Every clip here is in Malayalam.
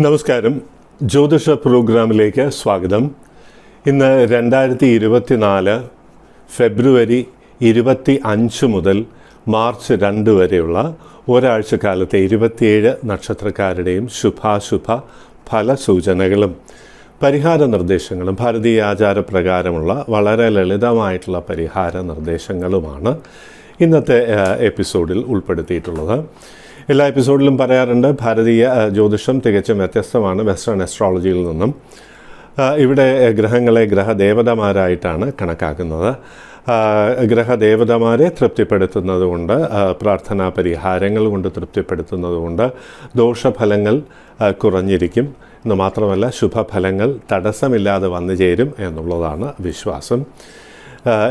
നമസ്കാരം. ജ്യോതിഷ പ്രോഗ്രാമിലേക്ക് സ്വാഗതം. ഇന്ന് 2024 ഫെബ്രുവരി 25 മുതൽ മാർച്ച് 2 വരെയുള്ള ഒരാഴ്ച കാലത്തെ 27 നക്ഷത്രക്കാരുടെയും ശുഭാശുഭ ഫലസൂചനകളും പരിഹാര നിർദ്ദേശങ്ങളും ഭാരതീയ ആചാരപ്രകാരമുള്ള വളരെ ലളിതമായിട്ടുള്ള പരിഹാര നിർദ്ദേശങ്ങളുമാണ് ഇന്നത്തെ എപ്പിസോഡിൽ ഉൾപ്പെടുത്തിയിട്ടുള്ളത്. എല്ലാ എപ്പിസോഡിലും പറയാറുണ്ട്, ഭാരതീയ ജ്യോതിഷം തികച്ചും വ്യത്യസ്തമാണ് വെസ്റ്റേൺ അസ്ട്രോളജിയിൽ നിന്നും. ഇവിടെ ഗ്രഹങ്ങളെ ഗ്രഹദേവതമാരായിട്ടാണ് കണക്കാക്കുന്നത്. ഗ്രഹദേവതമാരെ തൃപ്തിപ്പെടുത്തുന്നതുകൊണ്ട്, പ്രാർത്ഥനാ പരിഹാരങ്ങൾ കൊണ്ട് തൃപ്തിപ്പെടുത്തുന്നതുകൊണ്ട് ദോഷഫലങ്ങൾ കുറഞ്ഞിരിക്കും എന്ന് മാത്രമല്ല ശുഭഫലങ്ങൾ തടസ്സമില്ലാതെ വന്നു ചേരും എന്നുള്ളതാണ് വിശ്വാസം.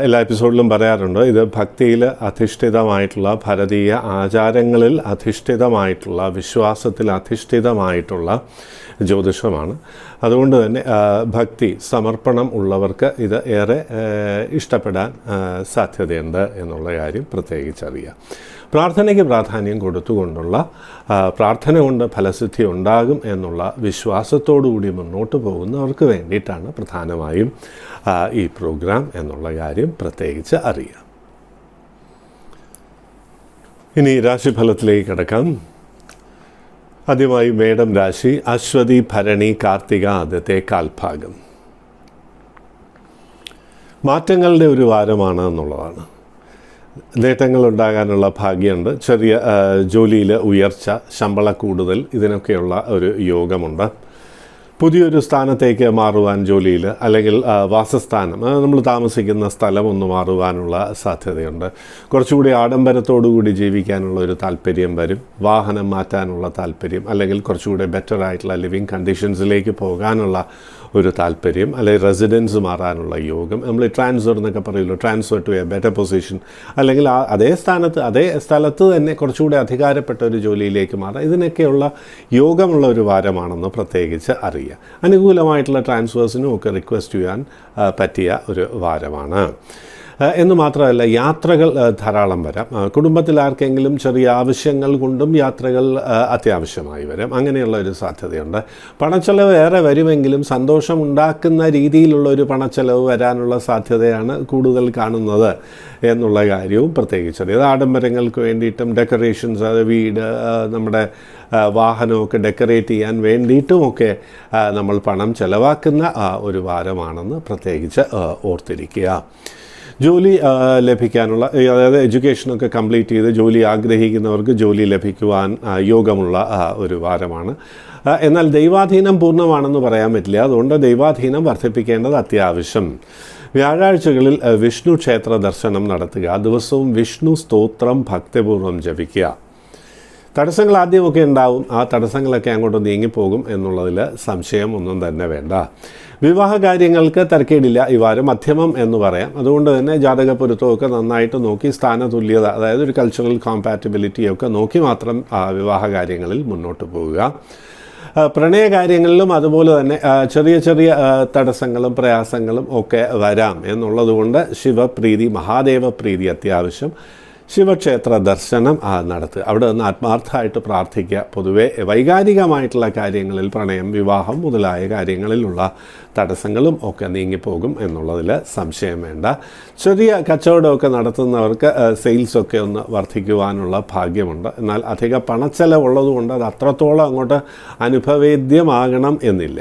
എല്ലാ എപ്പിസോഡിലും പറയാറുണ്ട്, ഇത് ഭക്തിയിൽ അധിഷ്ഠിതമായിട്ടുള്ള, ഭാരതീയ ആചാരങ്ങളിൽ അധിഷ്ഠിതമായിട്ടുള്ള, വിശ്വാസത്തിൽ അധിഷ്ഠിതമായിട്ടുള്ള ജ്യോതിഷമാണ്. അതുകൊണ്ട് തന്നെ ഭക്തി സമർപ്പണം ഉള്ളവർക്ക് ഇത് ഏറെ ഇഷ്ടപ്പെടാൻ സാധ്യതയുണ്ട് എന്നുള്ള കാര്യം പ്രത്യേകിച്ചറിയാം. പ്രാർത്ഥനയ്ക്ക് പ്രാധാന്യം കൊടുത്തുകൊണ്ടുള്ള, പ്രാർത്ഥന കൊണ്ട് ഫലസിദ്ധി ഉണ്ടാകും എന്നുള്ള വിശ്വാസത്തോടുകൂടി മുന്നോട്ട് പോകുന്നവർക്ക് വേണ്ടിയിട്ടാണ് പ്രധാനമായും ഈ പ്രോഗ്രാം എന്നുള്ള കാര്യം പ്രത്യേകിച്ച് അറിയാം. ഇനി രാശിഫലത്തിലേക്ക് കിടക്കാം. ആദ്യമായി മേടം രാശി. അശ്വതി, ഭരണി, കാർത്തിക ആദ്യത്തെ കാൽഭാഗം. മാറ്റങ്ങളുടെ ഒരു വാരമാണ് എന്നുള്ളതാണ്. നേട്ടങ്ങൾ ഉണ്ടാകാനുള്ള ഭാഗ്യമുണ്ട്. ചെറിയ ജോലിയിൽ ഉയർച്ച, ശമ്പള കൂടുതൽ, ഇതിനൊക്കെയുള്ള ഒരു യോഗമുണ്ട്. പുതിയൊരു സ്ഥാനത്തേക്ക് മാറുവാൻ ജോലിയിൽ, അല്ലെങ്കിൽ വാസസ്ഥാനം, നമ്മൾ താമസിക്കുന്ന സ്ഥലം ഒന്ന് മാറുവാനുള്ള സാധ്യതയുണ്ട്. കുറച്ചുകൂടി ആഡംബരത്തോടുകൂടി ജീവിക്കാനുള്ള ഒരു താല്പര്യം വരും. വാഹനം മാറ്റാനുള്ള താല്പര്യം, അല്ലെങ്കിൽ കുറച്ചുകൂടി ബെറ്റർ ആയിട്ടുള്ള ലിവിങ് കണ്ടീഷൻസിലേക്ക് പോകാനുള്ള ഒരു താല്പര്യം, അല്ലെങ്കിൽ റെസിഡൻസ് മാറാനുള്ള യോഗം. നമ്മൾ ട്രാൻസ്ഫർ എന്നൊക്കെ പറയുമല്ലോ, transfer to a better position, അല്ലെങ്കിൽ അതേ സ്ഥലത്ത് തന്നെ കുറച്ചുകൂടി അധികാരപ്പെട്ട ഒരു ജോലിയിലേക്ക് മാറാം. ഇതിനൊക്കെയുള്ള യോഗമുള്ള ഒരു വാരമാണെന്ന് പ്രത്യേകിച്ച് അറിയാം. അനുകൂലമായിട്ടുള്ള ട്രാൻസ്ഫേഴ്സിനും ഒക്കെ റിക്വസ്റ്റ് ചെയ്യാൻ പറ്റിയ ഒരു വാരമാണ്. എന്ന് മാത്രമല്ല, യാത്രകൾ ധാരാളം വരാം. കുടുംബത്തിൽ ആർക്കെങ്കിലും ചെറിയ ആവശ്യങ്ങൾ കൊണ്ടും യാത്രകൾ അത്യാവശ്യമായി വരാം. അങ്ങനെയുള്ള ഒരു സാധ്യതയുണ്ട്. പണച്ചെലവ് ഏറെ വരുമെങ്കിലും സന്തോഷമുണ്ടാക്കുന്ന രീതിയിലുള്ള ഒരു പണച്ചെലവ് വരാനുള്ള സാധ്യതയാണ് കൂടുതൽ കാണുന്നത് എന്നുള്ള കാര്യവും പ്രത്യേകിച്ചറിയാം. ആഡംബരങ്ങൾക്ക് വേണ്ടിയിട്ടും ഡെക്കറേഷൻസ്, വീട്, നമ്മുടെ വാഹനമൊക്കെ ഡെക്കറേറ്റ് ചെയ്യാൻ വേണ്ടിയിട്ടുമൊക്കെ നമ്മൾ പണം ചെലവാക്കുന്ന ഒരു വാരമാണെന്ന് പ്രത്യേകിച്ച് ഓർത്തിരിക്കുക. ജോലി ലഭിക്കാനുള്ള, അതായത് എഡ്യൂക്കേഷനൊക്കെ കംപ്ലീറ്റ് ചെയ്ത് ജോലി ആഗ്രഹിക്കുന്നവർക്ക് ജോലി ലഭിക്കുവാൻ യോഗമുള്ള ഒരു വാരമാണ്. എന്നാൽ ദൈവാധീനം പൂർണ്ണമാണെന്ന് പറയാൻ പറ്റില്ല. അതുകൊണ്ട് ദൈവാധീനം വർദ്ധിപ്പിക്കേണ്ടത് അത്യാവശ്യം. വ്യാഴാഴ്ചകളിൽ വിഷ്ണു ക്ഷേത്ര ദർശനം നടത്തുക. ദിവസവും വിഷ്ണു സ്തോത്രം ഭക്തിപൂർവ്വം ജപിക്കുക. തടസ്സങ്ങൾ ആദ്യമൊക്കെ ഉണ്ടാവും, ആ തടസ്സങ്ങളൊക്കെ അങ്ങോട്ട് നീങ്ങിപ്പോകും എന്നുള്ളതിൽ സംശയം ഒന്നും തന്നെ വേണ്ട. വിവാഹ കാര്യങ്ങൾക്ക് തരക്കേടില്ല. ഈ വാരം മധ്യമം എന്ന് പറയാം. അതുകൊണ്ട് തന്നെ ജാതക പൊരുത്തമൊക്കെ നന്നായിട്ട് നോക്കി, സ്ഥാനതുല്യത, അതായത് ഒരു കൾച്ചറൽ കോമ്പാറ്റബിലിറ്റിയൊക്കെ നോക്കി മാത്രം വിവാഹ കാര്യങ്ങളിൽ മുന്നോട്ട് പോവുക. പ്രണയകാര്യങ്ങളിലും അതുപോലെ തന്നെ ചെറിയ ചെറിയ തടസ്സങ്ങളും പ്രയാസങ്ങളും ഒക്കെ വരാം എന്നുള്ളതുകൊണ്ട് ശിവപ്രീതി, മഹാദേവപ്രീതി അത്യാവശ്യം. ശിവക്ഷേത്ര ദർശനം നടത്തുക. അവിടെ നിന്ന് ആത്മാർത്ഥമായിട്ട് പ്രാർത്ഥിക്കുക. പൊതുവെ വൈകാരികമായിട്ടുള്ള കാര്യങ്ങളിൽ, പ്രണയം, വിവാഹം മുതലായ കാര്യങ്ങളിലുള്ള തടസ്സങ്ങളും ഒക്കെ നീങ്ങിപ്പോകും എന്നുള്ളതിൽ സംശയം വേണ്ട. ചെറിയ കച്ചവടമൊക്കെ നടത്തുന്നവർക്ക് സെയിൽസൊക്കെ ഒന്ന് വർദ്ധിക്കുവാനുള്ള ഭാഗ്യമുണ്ട്. എന്നാൽ അധിക പണച്ചെലവുള്ളതുകൊണ്ട് അത് അത്രത്തോളം അങ്ങോട്ട് അനുഭവേദ്യമാകണം എന്നില്ല.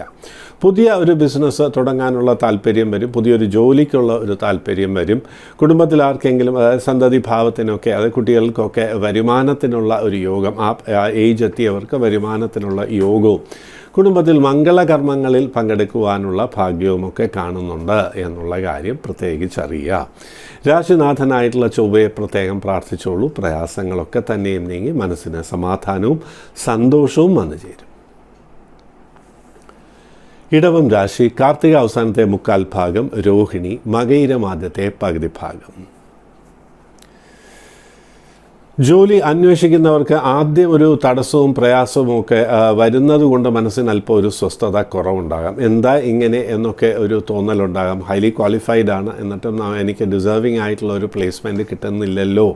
പുതിയ ഒരു ബിസിനസ് തുടങ്ങാനുള്ള താല്പര്യം വരും. പുതിയൊരു ജോലിക്കുള്ള ഒരു താല്പര്യം വരും. കുടുംബത്തിൽ ആർക്കെങ്കിലും, അതായത് സന്തതി ഭാവത്തിനൊക്കെ, അതായത് കുട്ടികൾക്കൊക്കെ വരുമാനത്തിനുള്ള ഒരു യോഗം, ആ ഏജ് എത്തിയവർക്ക് വരുമാനത്തിനുള്ള യോഗവും, കുടുംബത്തിൽ മംഗളകർമ്മങ്ങളിൽ പങ്കെടുക്കുവാനുള്ള ഭാഗ്യവുമൊക്കെ കാണുന്നുണ്ട് എന്നുള്ള കാര്യം പ്രത്യേകിച്ചറിയുക. രാശിനാഥനായിട്ടുള്ള ചൊവ്വയെ പ്രത്യേകം പ്രാർത്ഥിച്ചോളൂ. പ്രയാസങ്ങളൊക്കെ തന്നെയും നീങ്ങി മനസ്സിന് സമാധാനവും സന്തോഷവും വന്നു ചേരും. ഇടവം രാശി. കാർത്തിക അവസാനത്തെ മുക്കാൽ ഭാഗം, രോഹിണി, മകയിരം ആദ്യത്തെ പകുതി ഭാഗം. ജോലി അന്വേഷിക്കുന്നവർക്ക് ആദ്യം ഒരു തടസ്സവും പ്രയാസവും ഒക്കെ വരുന്നത് കൊണ്ട് മനസ്സിന് അല്പം ഒരു സ്വസ്ഥത കുറവുണ്ടാകാം. എന്താ ഇങ്ങനെ എന്നൊക്കെ ഒരു തോന്നലുണ്ടാകാം. ഹൈലി ക്വാളിഫൈഡ് ആണ്, എന്നിട്ടും എനിക്ക് ഡിസേർവിംഗ് ആയിട്ടുള്ള ഒരു പ്ലേസ്മെൻറ്റ് കിട്ടുന്നില്ലല്ലോ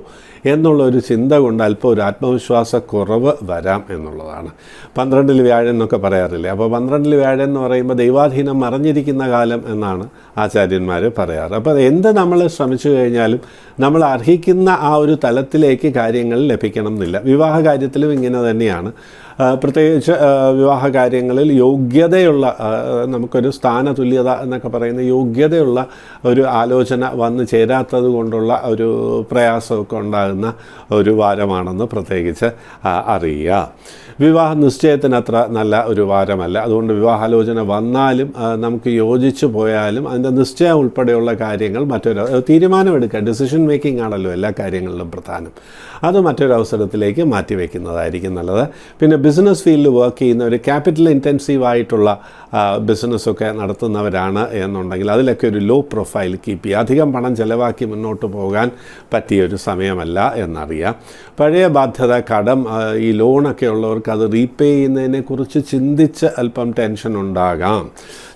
എന്നുള്ളൊരു ചിന്ത കൊണ്ട് അല്പം ഒരു ആത്മവിശ്വാസ കുറവ് വരാം എന്നുള്ളതാണ്. 12 വ്യാഴം എന്നൊക്കെ പറയാറില്ലേ. അപ്പോൾ 12 വ്യാഴം എന്ന് പറയുമ്പോൾ ദൈവാധീനം മറഞ്ഞിരിക്കുന്ന കാലം എന്നാണ് ആചാര്യന്മാർ പറയാറ്. അപ്പോൾ എന്ത് നമ്മൾ ശ്രമിച്ചു കഴിഞ്ഞാലും നമ്മൾ അർഹിക്കുന്ന ആ ഒരു തലത്തിലേക്ക് കാര്യങ്ങൾ ലഭിക്കണം എന്നില്ല. വിവാഹ കാര്യത്തിലും ഇങ്ങനെ തന്നെയാണ്. പ്രത്യേകിച്ച് വിവാഹ കാര്യങ്ങളിൽ യോഗ്യതയുള്ള, നമുക്കൊരു സ്ഥാനതുല്യത എന്നൊക്കെ പറയുന്ന യോഗ്യതയുള്ള ഒരു ആലോചന വന്നു ചേരാത്തത് കൊണ്ടുള്ള ഒരു പ്രയാസമൊക്കെ ഉണ്ടാകുന്ന ഒരു വാരമാണെന്ന് പ്രത്യേകിച്ച് അറിയുക. വിവാഹ നിശ്ചയത്തിന് അത്ര നല്ല ഒരു വാരമല്ല. അതുകൊണ്ട് വിവാഹാലോചന വന്നാലും നമുക്ക് യോജിച്ചു പോയാലും അതിൻ്റെ നിശ്ചയം ഉൾപ്പെടെയുള്ള കാര്യങ്ങൾ തീരുമാനമെടുക്കുക, ഡിസിഷൻ മേക്കിംഗ് ആണല്ലോ എല്ലാ കാര്യങ്ങളിലും പ്രധാനം. അത് മറ്റൊരു അവസരത്തിലേക്ക് മാറ്റിവെക്കുന്നതായിരിക്കും നല്ലത്. പിന്നെ ബിസിനസ് ഫീൽഡിൽ വർക്ക് ചെയ്യുന്ന ഒരു ക്യാപിറ്റൽ ഇൻറ്റൻസീവായിട്ടുള്ള ബിസിനസ്സൊക്കെ നടത്തുന്നവരാണ് എന്നുണ്ടെങ്കിൽ അതിലൊക്കെ ഒരു ലോ പ്രൊഫൈൽ കീപ്പ് ചെയ്യുക. അധികം പണം ചിലവാക്കി മുന്നോട്ട് പോകാൻ പറ്റിയൊരു സമയമല്ല എന്നറിയാം. പഴയ ബാധ്യത, കടം, ഈ ലോണൊക്കെ ഉള്ളവർക്ക് അത് റീപേ ചെയ്യുന്നതിനെക്കുറിച്ച് ചിന്തിച്ച് അല്പം ടെൻഷൻ ഉണ്ടാകാം.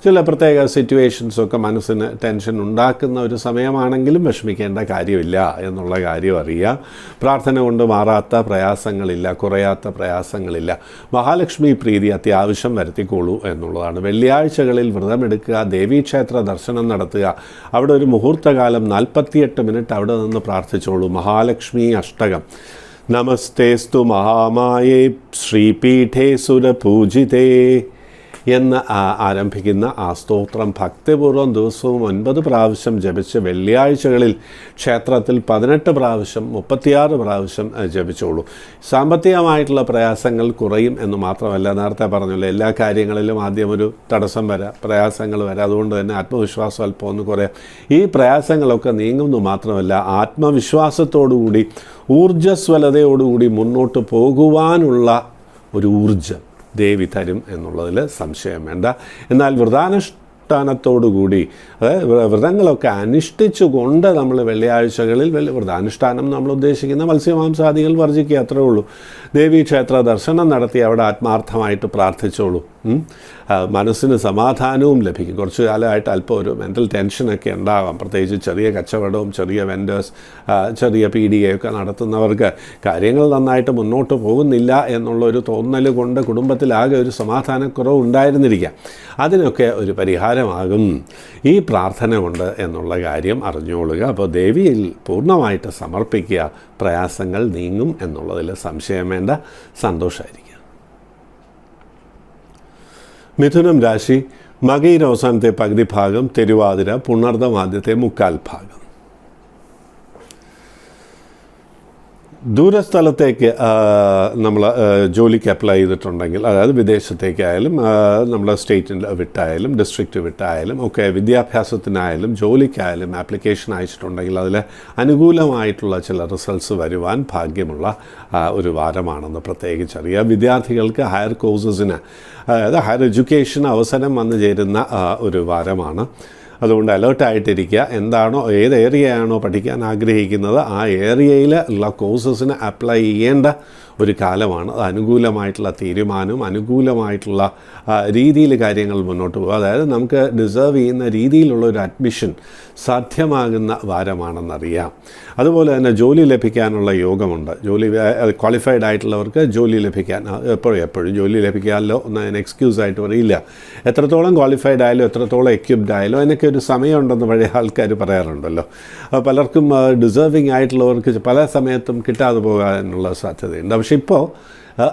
ചില പ്രത്യേക സിറ്റുവേഷൻസൊക്കെ മനസ്സിന് ടെൻഷൻ ഉണ്ടാക്കുന്ന ഒരു സമയമാണെങ്കിലും വിഷമിക്കേണ്ട കാര്യമില്ല എന്നുള്ള കാര്യം അറിയാം. പ്രാർത്ഥന കൊണ്ട് മാറാത്ത പ്രയാസങ്ങളില്ല, കുറയാത്ത പ്രയാസങ്ങളില്ല. മഹാലക്ഷ്മി പ്രീതി അത്യാവശ്യം വരുത്തിക്കോളൂ എന്നുള്ളതാണ്. വെള്ളിയാഴ്ചകളിൽ വ്രതമെടുക്കുക, ദേവീക്ഷേത്ര ദർശനം നടത്തുക. അവിടെ ഒരു മുഹൂർത്തകാലം 48 മിനിറ്റ് അവിടെ നിന്ന് പ്രാർത്ഥിച്ചോളൂ. മഹാലക്ഷ്മി അഷ്ടകം, നമസ്തേസ്തു മഹാമായേ ശ്രീപീഠേ സുരപൂജിതേ എന്ന് ആരംഭിക്കുന്ന ആ സ്തോത്രം ഭക്തിപൂർവ്വം ദിവസവും 9 പ്രാവശ്യം ജപിച്ച് വെള്ളിയാഴ്ചകളിൽ ക്ഷേത്രത്തിൽ 18 പ്രാവശ്യം 36 പ്രാവശ്യം ജപിച്ചോളൂ. സാമ്പത്തികമായിട്ടുള്ള പ്രയാസങ്ങൾ കുറയും എന്ന് മാത്രമല്ല, നേരത്തെ പറഞ്ഞല്ലോ എല്ലാ കാര്യങ്ങളിലും ആദ്യം ഒരു തടസ്സം വരാം, പ്രയാസങ്ങൾ വരാം. അതുകൊണ്ട് തന്നെ ആത്മവിശ്വാസം അല്പം ഒന്ന് കുറയാം. ഈ പ്രയാസങ്ങളൊക്കെ നീങ്ങുന്നു മാത്രമല്ല, ആത്മവിശ്വാസത്തോടുകൂടി ഊർജ്ജസ്വലതയോടുകൂടി മുന്നോട്ട് പോകുവാനുള്ള ഒരു ഊർജ്ജം ദേവി തരും എന്നുള്ളതിൽ സംശയം വേണ്ട. എന്നാൽ വ്രതാനുഷ്ഠാനത്തോടുകൂടി, അതായത് വ്രതങ്ങളൊക്കെ അനുഷ്ഠിച്ചുകൊണ്ട് നമ്മൾ വെള്ളിയാഴ്ചകളിൽ വ്രതാനുഷ്ഠാനം നമ്മൾ ഉദ്ദേശിക്കുന്ന മത്സ്യമാംസാദികൾ വർജിക്കുക, അത്രേ ഉള്ളൂ. ദേവീക്ഷേത്ര ദർശനം നടത്തി അവിടെ ആത്മാർത്ഥമായിട്ട് പ്രാർത്ഥിച്ചോളൂ. മനസ്സിന് സമാധാനവും ലഭിക്കും. കുറച്ച് കാലമായിട്ട് അല്പം ഒരു മെൻ്റൽ ടെൻഷനൊക്കെ ഉണ്ടാകാം. പ്രത്യേകിച്ച് ചെറിയ കച്ചവടവും ചെറിയ വെൻഡേഴ്സ്, ചെറിയ പീടികയൊക്കെ നടത്തുന്നവർക്ക് കാര്യങ്ങൾ നന്നായിട്ട് മുന്നോട്ട് പോകുന്നില്ല എന്നുള്ളൊരു തോന്നൽ കൊണ്ട് കുടുംബത്തിലാകെ ഒരു സമാധാനക്കുറവ് ഉണ്ടായിരുന്നിരിക്കാം. അതിനൊക്കെ ഒരു പരിഹാരമാകും ഈ പ്രാർത്ഥന കൊണ്ട് എന്നുള്ള കാര്യം അറിഞ്ഞുകൊള്ളുക. അപ്പോൾ ദേവിയിൽ പൂർണ്ണമായിട്ട് സമർപ്പിക്കുക, പ്രയാസങ്ങൾ നീങ്ങും എന്നുള്ളതിൽ സംശയം വേണ്ട. സന്തോഷമായിരിക്കും. മിഥുനം രാശി, മകയിര അവസാനത്തെ പകുതി ഭാഗം, തിരുവാതിര, പുണർദം ആദ്യത്തെ 1/4 ഭാഗം. ദൂരസ്ഥലത്തേക്ക് നമ്മൾ ജോലിക്ക് അപ്ലൈ ചെയ്തിട്ടുണ്ടെങ്കിൽ, അതായത് വിദേശത്തേക്കായാലും നമ്മുടെ സ്റ്റേറ്റിൽ വിട്ടായാലും ഡിസ്ട്രിക്റ്റ് വിട്ടായാലും ഒക്കെ, വിദ്യാഭ്യാസത്തിനായാലും ജോലിക്കായാലും ആപ്ലിക്കേഷൻ അയച്ചിട്ടുണ്ടെങ്കിൽ അതിൽ അനുകൂലമായിട്ടുള്ള ചില റിസൾട്ട്സ് വരുവാൻ ഭാഗ്യമുള്ള ഒരു വാരമാണെന്ന് പ്രത്യേകിച്ചറിയാം. വിദ്യാർത്ഥികൾക്ക് ഹയർ കോഴ്സസിന്, അതായത് ഹയർ എഡ്യൂക്കേഷൻ അവസരം വന്നു ചേരുന്ന ഒരു വാരമാണ്. അതുകൊണ്ട് അലേർട്ടായിട്ടിരിക്കുക. എന്താണോ, ഏത് ഏരിയയാണോ പഠിക്കാൻ ആഗ്രഹിക്കുന്നത് ആ ഏരിയയിൽ ഉള്ള കോഴ്സസിന് അപ്ലൈ ചെയ്യേണ്ട ഒരു കാലമാണ്. അത് അനുകൂലമായിട്ടുള്ള തീരുമാനവും അനുകൂലമായിട്ടുള്ള രീതിയിൽ കാര്യങ്ങൾ മുന്നോട്ട് പോകുക. അതായത് നമുക്ക് ഡിസേർവ് ചെയ്യുന്ന രീതിയിലുള്ള ഒരു അഡ്മിഷൻ സാധ്യമാകുന്ന വാരമാണെന്നറിയാം. അതുപോലെ തന്നെ ജോലി ലഭിക്കാനുള്ള യോഗമുണ്ട്. ക്വാളിഫൈഡ് ആയിട്ടുള്ളവർക്ക് ജോലി ലഭിക്കാൻ എപ്പോഴും ജോലി ലഭിക്കാമല്ലോ എന്നതിന് എക്സ്ക്യൂസായിട്ട് പറയില്ല. എത്രത്തോളം ക്വാളിഫൈഡ് ആയാലും എത്രത്തോളം എക്യുപ്ഡ് ആയാലും അതിനൊക്കെ ഒരു സമയമുണ്ടെന്ന് പഴയ ആൾക്കാർ പറയാറുണ്ടല്ലോ. പലർക്കും ഡിസേർവിങ് ആയിട്ടുള്ളവർക്ക് പല സമയത്തും കിട്ടാതെ പോകാനുള്ള സാധ്യതയുണ്ട്. പക്ഷേ ഇപ്പോൾ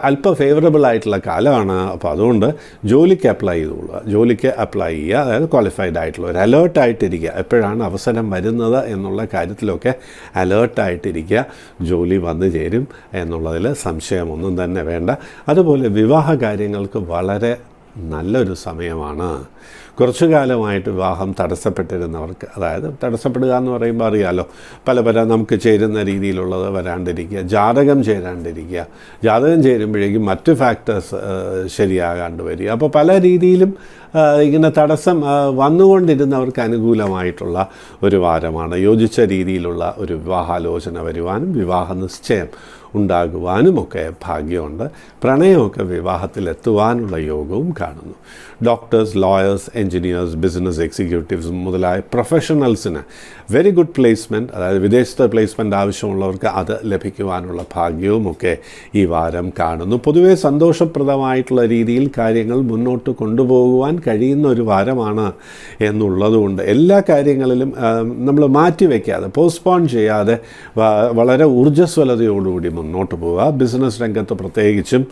അല്പം ഫേവറബിൾ ആയിട്ടുള്ള കാലമാണ്. അപ്പോൾ അതുകൊണ്ട് ജോലിക്ക് അപ്ലൈ ചെയ്തുകൊള്ളുക, ജോലിക്ക് അപ്ലൈ ചെയ്യുക. അതായത് ക്വാളിഫൈഡ് ആയിട്ടുള്ളവർ അലേർട്ടായിട്ടിരിക്കുക. എപ്പോഴാണ് അവസരം വരുന്നത് എന്നുള്ള കാര്യത്തിലൊക്കെ അലേർട്ടായിട്ടിരിക്കുക. ജോലി വന്നു ചേരും എന്നുള്ളതിൽ സംശയമൊന്നും തന്നെ വേണ്ട. അതുപോലെ വിവാഹ കാര്യങ്ങൾക്ക് വളരെ നല്ലൊരു സമയമാണ്. കുറച്ചു കാലമായിട്ട് വിവാഹം തടസ്സപ്പെട്ടിരുന്നവർക്ക്, അതായത് തടസ്സപ്പെടുക എന്ന് പറയുമ്പോൾ അറിയാമല്ലോ, പല നമുക്ക് ചേരുന്ന രീതിയിലുള്ളത് വരാണ്ടിരിക്കുക, ജാതകം ചേരാണ്ടിരിക്കുക, ജാതകം ചേരുമ്പോഴേക്കും മറ്റ് ഫാക്ടേഴ്സ് ശരിയാകാണ്ട് വരിക. അപ്പോൾ പല രീതിയിലും ഇങ്ങനെ തടസ്സം വന്നുകൊണ്ടിരുന്നവർക്ക് അനുകൂലമായിട്ടുള്ള ഒരു വാരമാണ്. യോജിച്ച രീതിയിലുള്ള ഒരു വിവാഹാലോചന വരുവാനും വിവാഹ നിശ്ചയം ഉണ്ടാകുവാനുമൊക്കെ ഭാഗ്യമുണ്ട്. പ്രണയമൊക്കെ വിവാഹത്തിലെത്തുവാനുള്ള യോഗവും കാണുന്നു. Doctors, lawyers, engineers, business executives മുതലായ പ്രൊഫഷണൽസിന് വെരി ഗുഡ് പ്ലേസ്മെൻറ്റ്, അതായത് വിദേശത്തെ പ്ലേസ്മെൻറ്റ് ആവശ്യമുള്ളവർക്ക് അത് ലഭിക്കുവാനുള്ള ഭാഗ്യവുമൊക്കെ ഈ വാരം കാണുന്നു. പൊതുവേ സന്തോഷപ്രദമായിട്ടുള്ള രീതിയിൽ കാര്യങ്ങൾ മുന്നോട്ട് കൊണ്ടുപോകുവാൻ കഴിയുന്ന ഒരു വാരമാണ് എന്നുള്ളതുകൊണ്ട് എല്ലാ കാര്യങ്ങളിലും നമ്മൾ മാറ്റിവെക്കാതെ, പോസ്റ്റ്പോൺ ചെയ്യാതെ വളരെ ഊർജ്ജസ്വലതയോടുകൂടി മുന്നോട്ട് പോവുക. ബിസിനസ് രംഗത്ത് പ്രത്യേകിച്ചും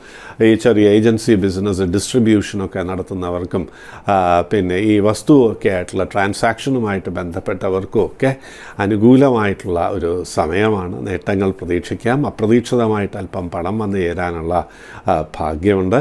ഈ ചെറിയ ഏജൻസി ബിസിനസ്, ഡിസ്ട്രിബ്യൂഷനൊക്കെ നടത്തുന്നവർക്കും പിന്നെ ഈ വസ്തുവൊക്കെ ആയിട്ടുള്ള ട്രാൻസാക്ഷനുമായിട്ട് ബന്ധപ്പെട്ടവർക്കും ഒക്കെ അനുകൂലമായിട്ടുള്ള ഒരു സമയമാണ്. നേട്ടങ്ങൾ പ്രതീക്ഷിക്കാം. അപ്രതീക്ഷിതമായിട്ട് അല്പം പണം വന്നു ചേരാനുള്ള ഭാഗ്യമുണ്ട്.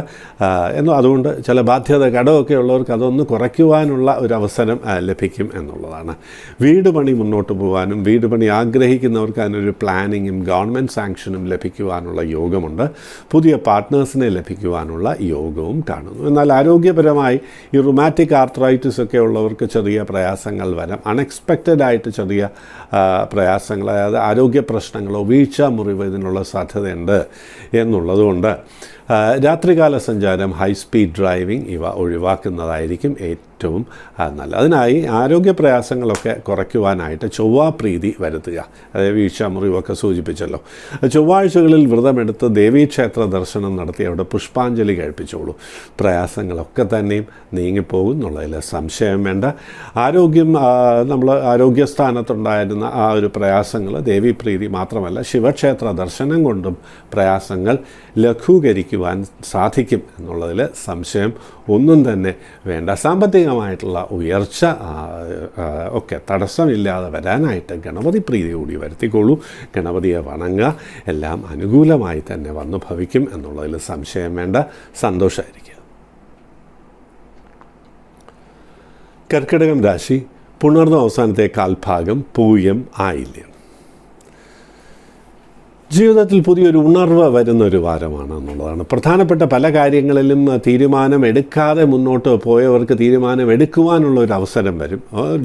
അതുകൊണ്ട് ചില ബാധ്യത, കടമൊക്കെ ഉള്ളവർക്ക് അതൊന്ന് കുറയ്ക്കുവാനുള്ള ഒരു അവസരം ലഭിക്കും എന്നുള്ളതാണ്. വീട് പണി മുന്നോട്ട് പോകാനും വീട് പണി ആഗ്രഹിക്കുന്നവർക്ക് അതിനൊരു പ്ലാനിങ്ങും ഗവൺമെൻറ് സാങ്ഷനും ലഭിക്കുവാനുള്ള യോഗമുണ്ട്. പുതിയ പാർട്ട്നേഴ്സിനെ ലഭിക്കുവാനുള്ള യോഗവും കാണുന്നു. എന്നാൽ ആരോഗ്യപരമായി ഈ റുമാറ്റിക് ആർത്രൈറ്റിസ് ഒക്കെ ഉള്ളവർക്ക് ചെറിയ പ്രയാസങ്ങൾ വരാം. അൺഎക്സ്പെക്റ്റഡായിട്ട് ചെറിയ പ്രയാസങ്ങൾ, അതായത് ആരോഗ്യ പ്രശ്നങ്ങളോ വീഴ്ച, മുറിവ് ഇതിനുള്ള സാധ്യതയുണ്ട് എന്നുള്ളതുകൊണ്ട് രാത്രികാല സഞ്ചാരം, ഹൈ സ്പീഡ് ഡ്രൈവിംഗ് ഇവ ഒഴിവാക്കുന്നതായിരിക്കും ഏറ്റവും നല്ലത്. അതിനായി ആരോഗ്യ പ്രയാസങ്ങളൊക്കെ കുറയ്ക്കുവാനായിട്ട് ചൊവ്വാപ്രീതി വരുത്തുക. അതായത് വീഴ്ച, മുറിവൊക്കെ സൂചിപ്പിച്ചല്ലോ. ചൊവ്വാഴ്ചകളിൽ വ്രതമെടുത്ത് ദേവീക്ഷേത്ര ദർശനം നടത്തി അവിടെ പുഷ്പാഞ്ജലി കഴിപ്പിച്ചോളൂ. പ്രയാസങ്ങളൊക്കെ തന്നെയും നീങ്ങിപ്പോകും എന്നുള്ളതിൽ സംശയം വേണ്ട. ആരോഗ്യം, നമ്മൾ ആരോഗ്യസ്ഥാനത്തുണ്ടായിരുന്ന ആ ഒരു പ്രയാസങ്ങൾ ദേവീപ്രീതി മാത്രമല്ല ശിവക്ഷേത്ര ദർശനം കൊണ്ടും പ്രയാസങ്ങൾ ലഘൂകരിക്കുവാൻ സാധിക്കും എന്നുള്ളതിൽ സംശയം ഒന്നും തന്നെ വേണ്ട. സാമ്പത്തികമായിട്ടുള്ള ഉയർച്ച ഒക്കെ തടസ്സമില്ലാതെ വരാനായിട്ട് ഗണപതി പ്രീതി കൂടി വരുത്തിക്കൊള്ളൂ. ഗണപതിയെ വണങ്ങുക. എല്ലാം അനുകൂലമായി തന്നെ വന്നു ഭവിക്കും എന്നുള്ളതിൽ സംശയം വേണ്ട. സന്തോഷമായിരിക്കുക. കർക്കിടകം രാശി, പുണർന്ന അവസാനത്തെ കാൽഭാഗം, പൂയം, ആയില്യം. ജീവിതത്തിൽ പുതിയൊരു ഉണർവ് വരുന്നൊരു വാരമാണ് എന്നുള്ളതാണ്. പ്രധാനപ്പെട്ട പല കാര്യങ്ങളിലും തീരുമാനമെടുക്കാതെ മുന്നോട്ട് പോയവർക്ക് തീരുമാനമെടുക്കുവാനുള്ള ഒരു അവസരം വരും.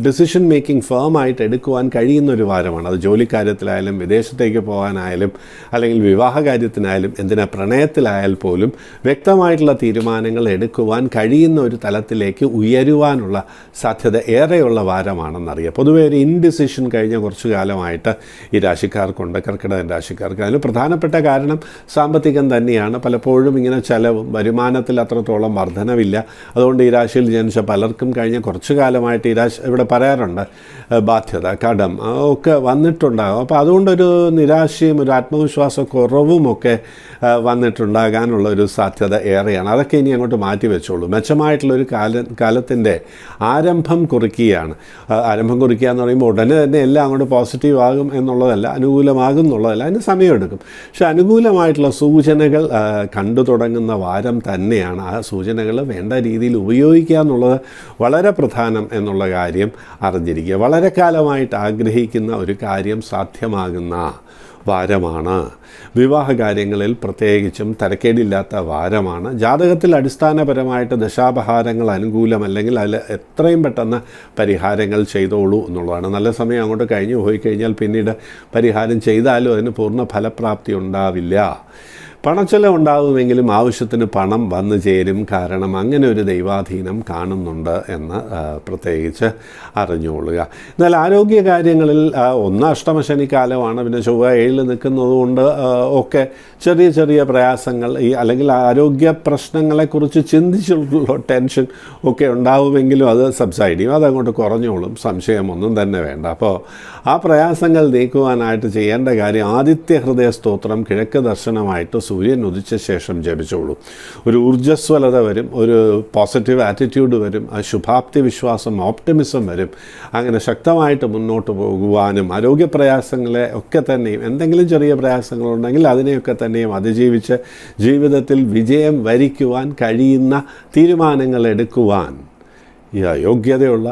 ഡിസിഷൻ മേക്കിംഗ് ഫേമായിട്ട് എടുക്കുവാൻ കഴിയുന്നൊരു വാരമാണ്. അത് ജോലിക്കാര്യത്തിലായാലും വിദേശത്തേക്ക് പോകാനായാലും അല്ലെങ്കിൽ വിവാഹ കാര്യത്തിനായാലും എന്തിനാ പ്രണയത്തിലായാൽ പോലും വ്യക്തമായിട്ടുള്ള തീരുമാനങ്ങൾ എടുക്കുവാൻ കഴിയുന്ന ഒരു തലത്തിലേക്ക് ഉയരുവാനുള്ള സാധ്യത ഏറെയുള്ള വാരമാണെന്നറിയാം. പൊതുവേ ഒരു ഇൻഡിസിഷൻ കഴിഞ്ഞ കുറച്ചു കാലമായിട്ട് ഈ രാശിക്കാർക്കുണ്ട്, കർക്കിടകൻ രാശിക്കാർക്ക്. അതിന് പ്രധാനപ്പെട്ട കാരണം സാമ്പത്തികം തന്നെയാണ്. പലപ്പോഴും ഇങ്ങനെ ചെലവും വരുമാനത്തിൽ അത്രത്തോളം വർധനവില്ല. അതുകൊണ്ട് ഈ രാശിയിൽ ജനിച്ച പലർക്കും കഴിഞ്ഞ കുറച്ചു കാലമായിട്ട് ഈ രാശി ഇവിടെ പറയാറുണ്ട് ബാധ്യത, കടം ഒക്കെ വന്നിട്ടുണ്ടാകും. അപ്പോൾ അതുകൊണ്ടൊരു നിരാശയും ഒരു ആത്മവിശ്വാസ കുറവുമൊക്കെ വന്നിട്ടുണ്ടാകാനുള്ള ഒരു സാധ്യത ഏറെയാണ്. അതൊക്കെ ഇനി അങ്ങോട്ട് മാറ്റി വെച്ചോളൂ. മെച്ചമായിട്ടുള്ളൊരു കാലത്തിൻ്റെ ആരംഭം കുറിക്കുകയാണ്. ആരംഭം കുറിക്കുക എന്ന് പറയുമ്പോൾ ഉടനെ തന്നെ എല്ലാം അങ്ങോട്ട് പോസിറ്റീവ് ആകും എന്നുള്ളതല്ല, അനുകൂലമാകും എന്നുള്ളതല്ല. അതിന് സമയമെടുക്കും. പക്ഷെ അനുകൂലമായിട്ടുള്ള സൂചനകൾ കണ്ടു തുടങ്ങുന്ന വാരം തന്നെയാണ്. ആ സൂചനകൾ വേണ്ട രീതിയിൽ ഉപയോഗിക്കുക എന്നുള്ളത് വളരെ പ്രധാനം എന്നുള്ള കാര്യം അറിഞ്ഞിരിക്കുക. വളരെ കാലമായിട്ട് ആഗ്രഹിക്കുന്ന ഒരു കാര്യം സാധ്യമാകുന്ന വാരമാണ്. വിവാഹ കാര്യങ്ങളിൽ പ്രത്യേകിച്ചും തരക്കേടില്ലാത്ത വാരമാണ്. ജാതകത്തിൽ അടിസ്ഥാനപരമായിട്ട് ദശാപഹാരങ്ങൾ അനുകൂലമല്ലെങ്കിൽ അതിൽ എത്രയും പെട്ടെന്ന് പരിഹാരങ്ങൾ ചെയ്തോളൂ എന്നുള്ളതാണ്. നല്ല സമയം അങ്ങോട്ട് കഴിഞ്ഞു പോയി കഴിഞ്ഞാൽ പിന്നീട് പരിഹാരം ചെയ്താലും അതിന് പൂർണ്ണ ഫലപ്രാപ്തി ഉണ്ടാവില്ല. പണച്ചെലവ് ഉണ്ടാകുമെങ്കിലും ആവശ്യത്തിന് പണം വന്നു ചേരും. കാരണം അങ്ങനെ ഒരു ദൈവാധീനം കാണുന്നുണ്ട് എന്ന് പ്രത്യേകിച്ച് അറിഞ്ഞുകൊള്ളുക. എന്നാൽ ആരോഗ്യകാര്യങ്ങളിൽ ഒന്ന് അഷ്ടമശനിക്കാലമാണ്. പിന്നെ ചൊവ്വ 7 നിൽക്കുന്നതുകൊണ്ട് ഒക്കെ ചെറിയ ചെറിയ പ്രയാസങ്ങൾ അല്ലെങ്കിൽ ആരോഗ്യ പ്രശ്നങ്ങളെക്കുറിച്ച് ചിന്തിച്ചുള്ള ടെൻഷൻ ഒക്കെ ഉണ്ടാവുമെങ്കിലും അത് സബ്സൈഡ് ചെയ്യും. അതങ്ങോട്ട് കുറഞ്ഞോളും. സംശയമൊന്നും തന്നെ വേണ്ട. അപ്പോൾ ആ പ്രയാസങ്ങൾ നീക്കുവാനായിട്ട് ചെയ്യേണ്ട കാര്യം ആദിത്യ ഹൃദയ സ്തോത്രം കിഴക്ക് ദർശനമായിട്ട് സൂര്യൻ ഉദിച്ച ശേഷം ജപിച്ചോളൂ. ഒരു ഊർജ്ജസ്വലത വരും, ഒരു പോസിറ്റീവ് ആറ്റിറ്റ്യൂഡ് വരും, ശുഭാപ്തി വിശ്വാസം, ഓപ്റ്റിമിസം വരും. അങ്ങനെ ശക്തമായിട്ട് മുന്നോട്ട് പോകുവാനും ആരോഗ്യപ്രയാസങ്ങളെ ഒക്കെ തന്നെയും എന്തെങ്കിലും ചെറിയ പ്രയാസങ്ങളുണ്ടെങ്കിൽ അതിനെയൊക്കെ തന്നെയും അതിജീവിച്ച് ജീവിതത്തിൽ വിജയം വരിക്കുവാൻ കഴിയുന്ന തീരുമാനങ്ങൾ എടുക്കുവാൻ യോഗ്യതയുള്ള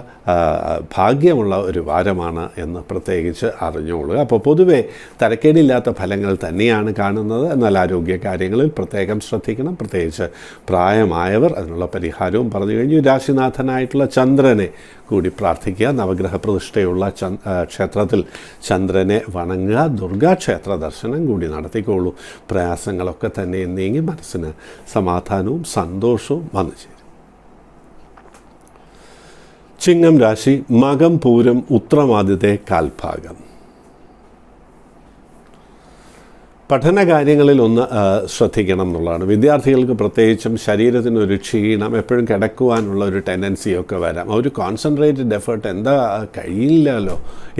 ഭാഗ്യമുള്ള ഒരു വാരമാണ് എന്ന് പ്രത്യേകിച്ച് അറിഞ്ഞോളുക. അപ്പോൾ പൊതുവേ തരക്കേടില്ലാത്ത ഫലങ്ങൾ തന്നെയാണ് കാണുന്നത്. എന്നാൽ ആരോഗ്യ കാര്യങ്ങളിൽ പ്രത്യേകം ശ്രദ്ധിക്കണം. പ്രത്യേകിച്ച് പ്രായമായവർ അതിനുള്ള പരിഹാരവും പറഞ്ഞു കഴിഞ്ഞു. രാശിനാഥനായിട്ടുള്ള ചന്ദ്രനെ കൂടി പ്രാർത്ഥിക്കുക. നവഗ്രഹ പ്രതിഷ്ഠയുള്ള ക്ഷേത്രത്തിൽ ചന്ദ്രനെ വണങ്ങുക. ദുർഗാക്ഷേത്ര ദർശനം കൂടി നടത്തിക്കോളൂ. പ്രയാസങ്ങളൊക്കെ തന്നെ നീങ്ങി മനസ്സിന് സമാധാനവും സന്തോഷവും വന്നു ചേരും. ചിങ്ങം രാശി, മകം പൂരം ഉത്രമാദ്യത്തെ കാൽഭാഗം. പഠനകാര്യങ്ങളിൽ ഒന്ന് ശ്രദ്ധിക്കണം എന്നുള്ളതാണ്. വിദ്യാർത്ഥികൾക്ക് പ്രത്യേകിച്ചും ശരീരത്തിനൊരു ക്ഷീണം, എപ്പോഴും കിടക്കുവാനുള്ള ഒരു ടെൻഡൻസിയൊക്കെ വരാം. ഒരു കോൺസെൻട്രേറ്റഡ് എഫേർട്ട് എന്താ കഴിയില്ലല്ലോ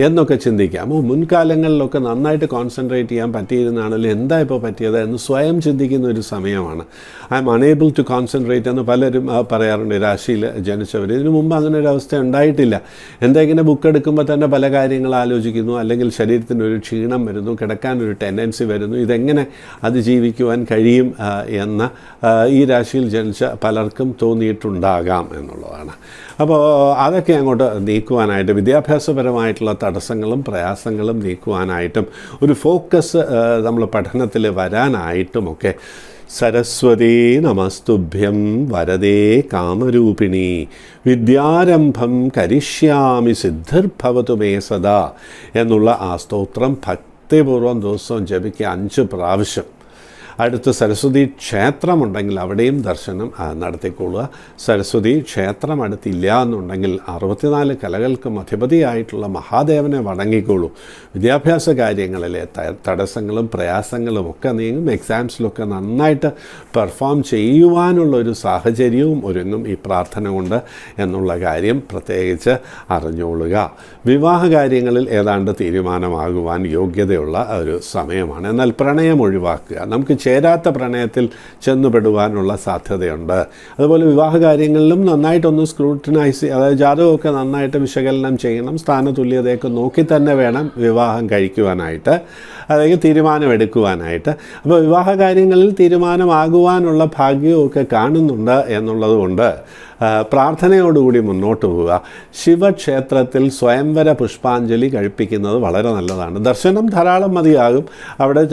എന്നൊക്കെ ചിന്തിക്കാം. മുൻകാലങ്ങളിലൊക്കെ നന്നായിട്ട് കോൺസെൻട്രേറ്റ് ചെയ്യാൻ പറ്റിയിരുന്നാണല്ലോ, എന്താ ഇപ്പോൾ പറ്റിയത് എന്ന് സ്വയം ചിന്തിക്കുന്ന ഒരു സമയമാണ്. I am unable to concentrate എന്ന് പലരും പറയാറുണ്ട്, രാശിയിൽ ജനിച്ചവർ. ഇതിനു മുമ്പ് അങ്ങനെ ഒരു അവസ്ഥ ഉണ്ടായിട്ടില്ല. എന്താ ഇങ്ങനെ ബുക്ക് എടുക്കുമ്പോൾ തന്നെ പല കാര്യങ്ങൾ ആലോചിക്കുന്നു, അല്ലെങ്കിൽ ശരീരത്തിനൊരു ക്ഷീണം വരുന്നു, കിടക്കാനൊരു ടെൻഡൻസി വരുന്നു. ഇതെങ്ങനെ അതിജീവിക്കുവാൻ കഴിയും എന്ന് ഈ രാശിയിൽ ജനിച്ച പലർക്കും തോന്നിയിട്ടുണ്ടാകാം എന്നുള്ളതാണ്. അപ്പോൾ അതൊക്കെ അങ്ങോട്ട് നീക്കുവാനായിട്ട്, വിദ്യാഭ്യാസപരമായിട്ടുള്ള തടസ്സങ്ങളും പ്രയാസങ്ങളും നീക്കുവാനായിട്ടും ഒരു ഫോക്കസ് നമ്മൾ പഠനത്തിൽ വരാനായിട്ടുമൊക്കെ സരസ്വതീ നമസ്തുഭ്യം വരദേ കാമരൂപിണി വിദ്യാരംഭം കരിഷ്യാമി സിദ്ധിർഭവതു മേ സദാ എന്നുള്ള ആ സ്തോത്രം ഭക്തിപൂർവ്വം ദിവസവും ജപിക്കുക 5 പ്രാവശ്യം. അടുത്ത് സരസ്വതി ക്ഷേത്രമുണ്ടെങ്കിൽ അവിടെയും ദർശനം നടത്തിക്കൊള്ളുക. സരസ്വതി ക്ഷേത്രം അടുത്തില്ല എന്നുണ്ടെങ്കിൽ 64 കലകൾക്കും അധിപതിയായിട്ടുള്ള മഹാദേവനെ വണങ്ങിക്കൊള്ളൂ. വിദ്യാഭ്യാസ കാര്യങ്ങളിലെ തടസ്സങ്ങളും പ്രയാസങ്ങളും ഒക്കെ നീങ്ങും. എക്സാംസിലൊക്കെ നന്നായിട്ട് പെർഫോം ചെയ്യുവാനുള്ള ഒരു സാഹചര്യവും ഒരുങ്ങും ഈ പ്രാർത്ഥന കൊണ്ട് എന്നുള്ള കാര്യം പ്രത്യേകിച്ച് അറിഞ്ഞുകൊള്ളുക. വിവാഹ കാര്യങ്ങളിൽ ഏതാണ്ട് തീരുമാനമാകുവാൻ യോഗ്യതയുള്ള ഒരു സമയമാണ്. എന്നാൽ പ്രണയം ഒഴിവാക്കുക. നമുക്ക് ചേരാത്ത പ്രണയത്തിൽ ചെന്നുപെടുവാനുള്ള സാധ്യതയുണ്ട്. അതുപോലെ വിവാഹ കാര്യങ്ങളിലും നന്നായിട്ടൊന്ന് സ്ക്രൂട്ടിനൈസ്, അതായത് ജാതകമൊക്കെ നന്നായിട്ട് വിശകലനം ചെയ്യണം. സ്ഥാനതുല്യതയൊക്കെ നോക്കി തന്നെ വേണം വിവാഹം കഴിക്കുവാനായിട്ട്, അല്ലെങ്കിൽ തീരുമാനമെടുക്കുവാനായിട്ട്. അപ്പോൾ വിവാഹ കാര്യങ്ങളിൽ തീരുമാനമാകുവാനുള്ള ഭാഗ്യമൊക്കെ കാണുന്നുണ്ട് എന്നുള്ളതുകൊണ്ട് പ്രാർത്ഥനയോടുകൂടി മുന്നോട്ട് പോവുക. ശിവക്ഷേത്രത്തിൽ സ്വയംവര പുഷ്പാഞ്ജലി കഴിപ്പിക്കുന്നത് വളരെ നല്ലതാണ്. ദർശനം ധാരാളം മതിയാകും. അവിടെ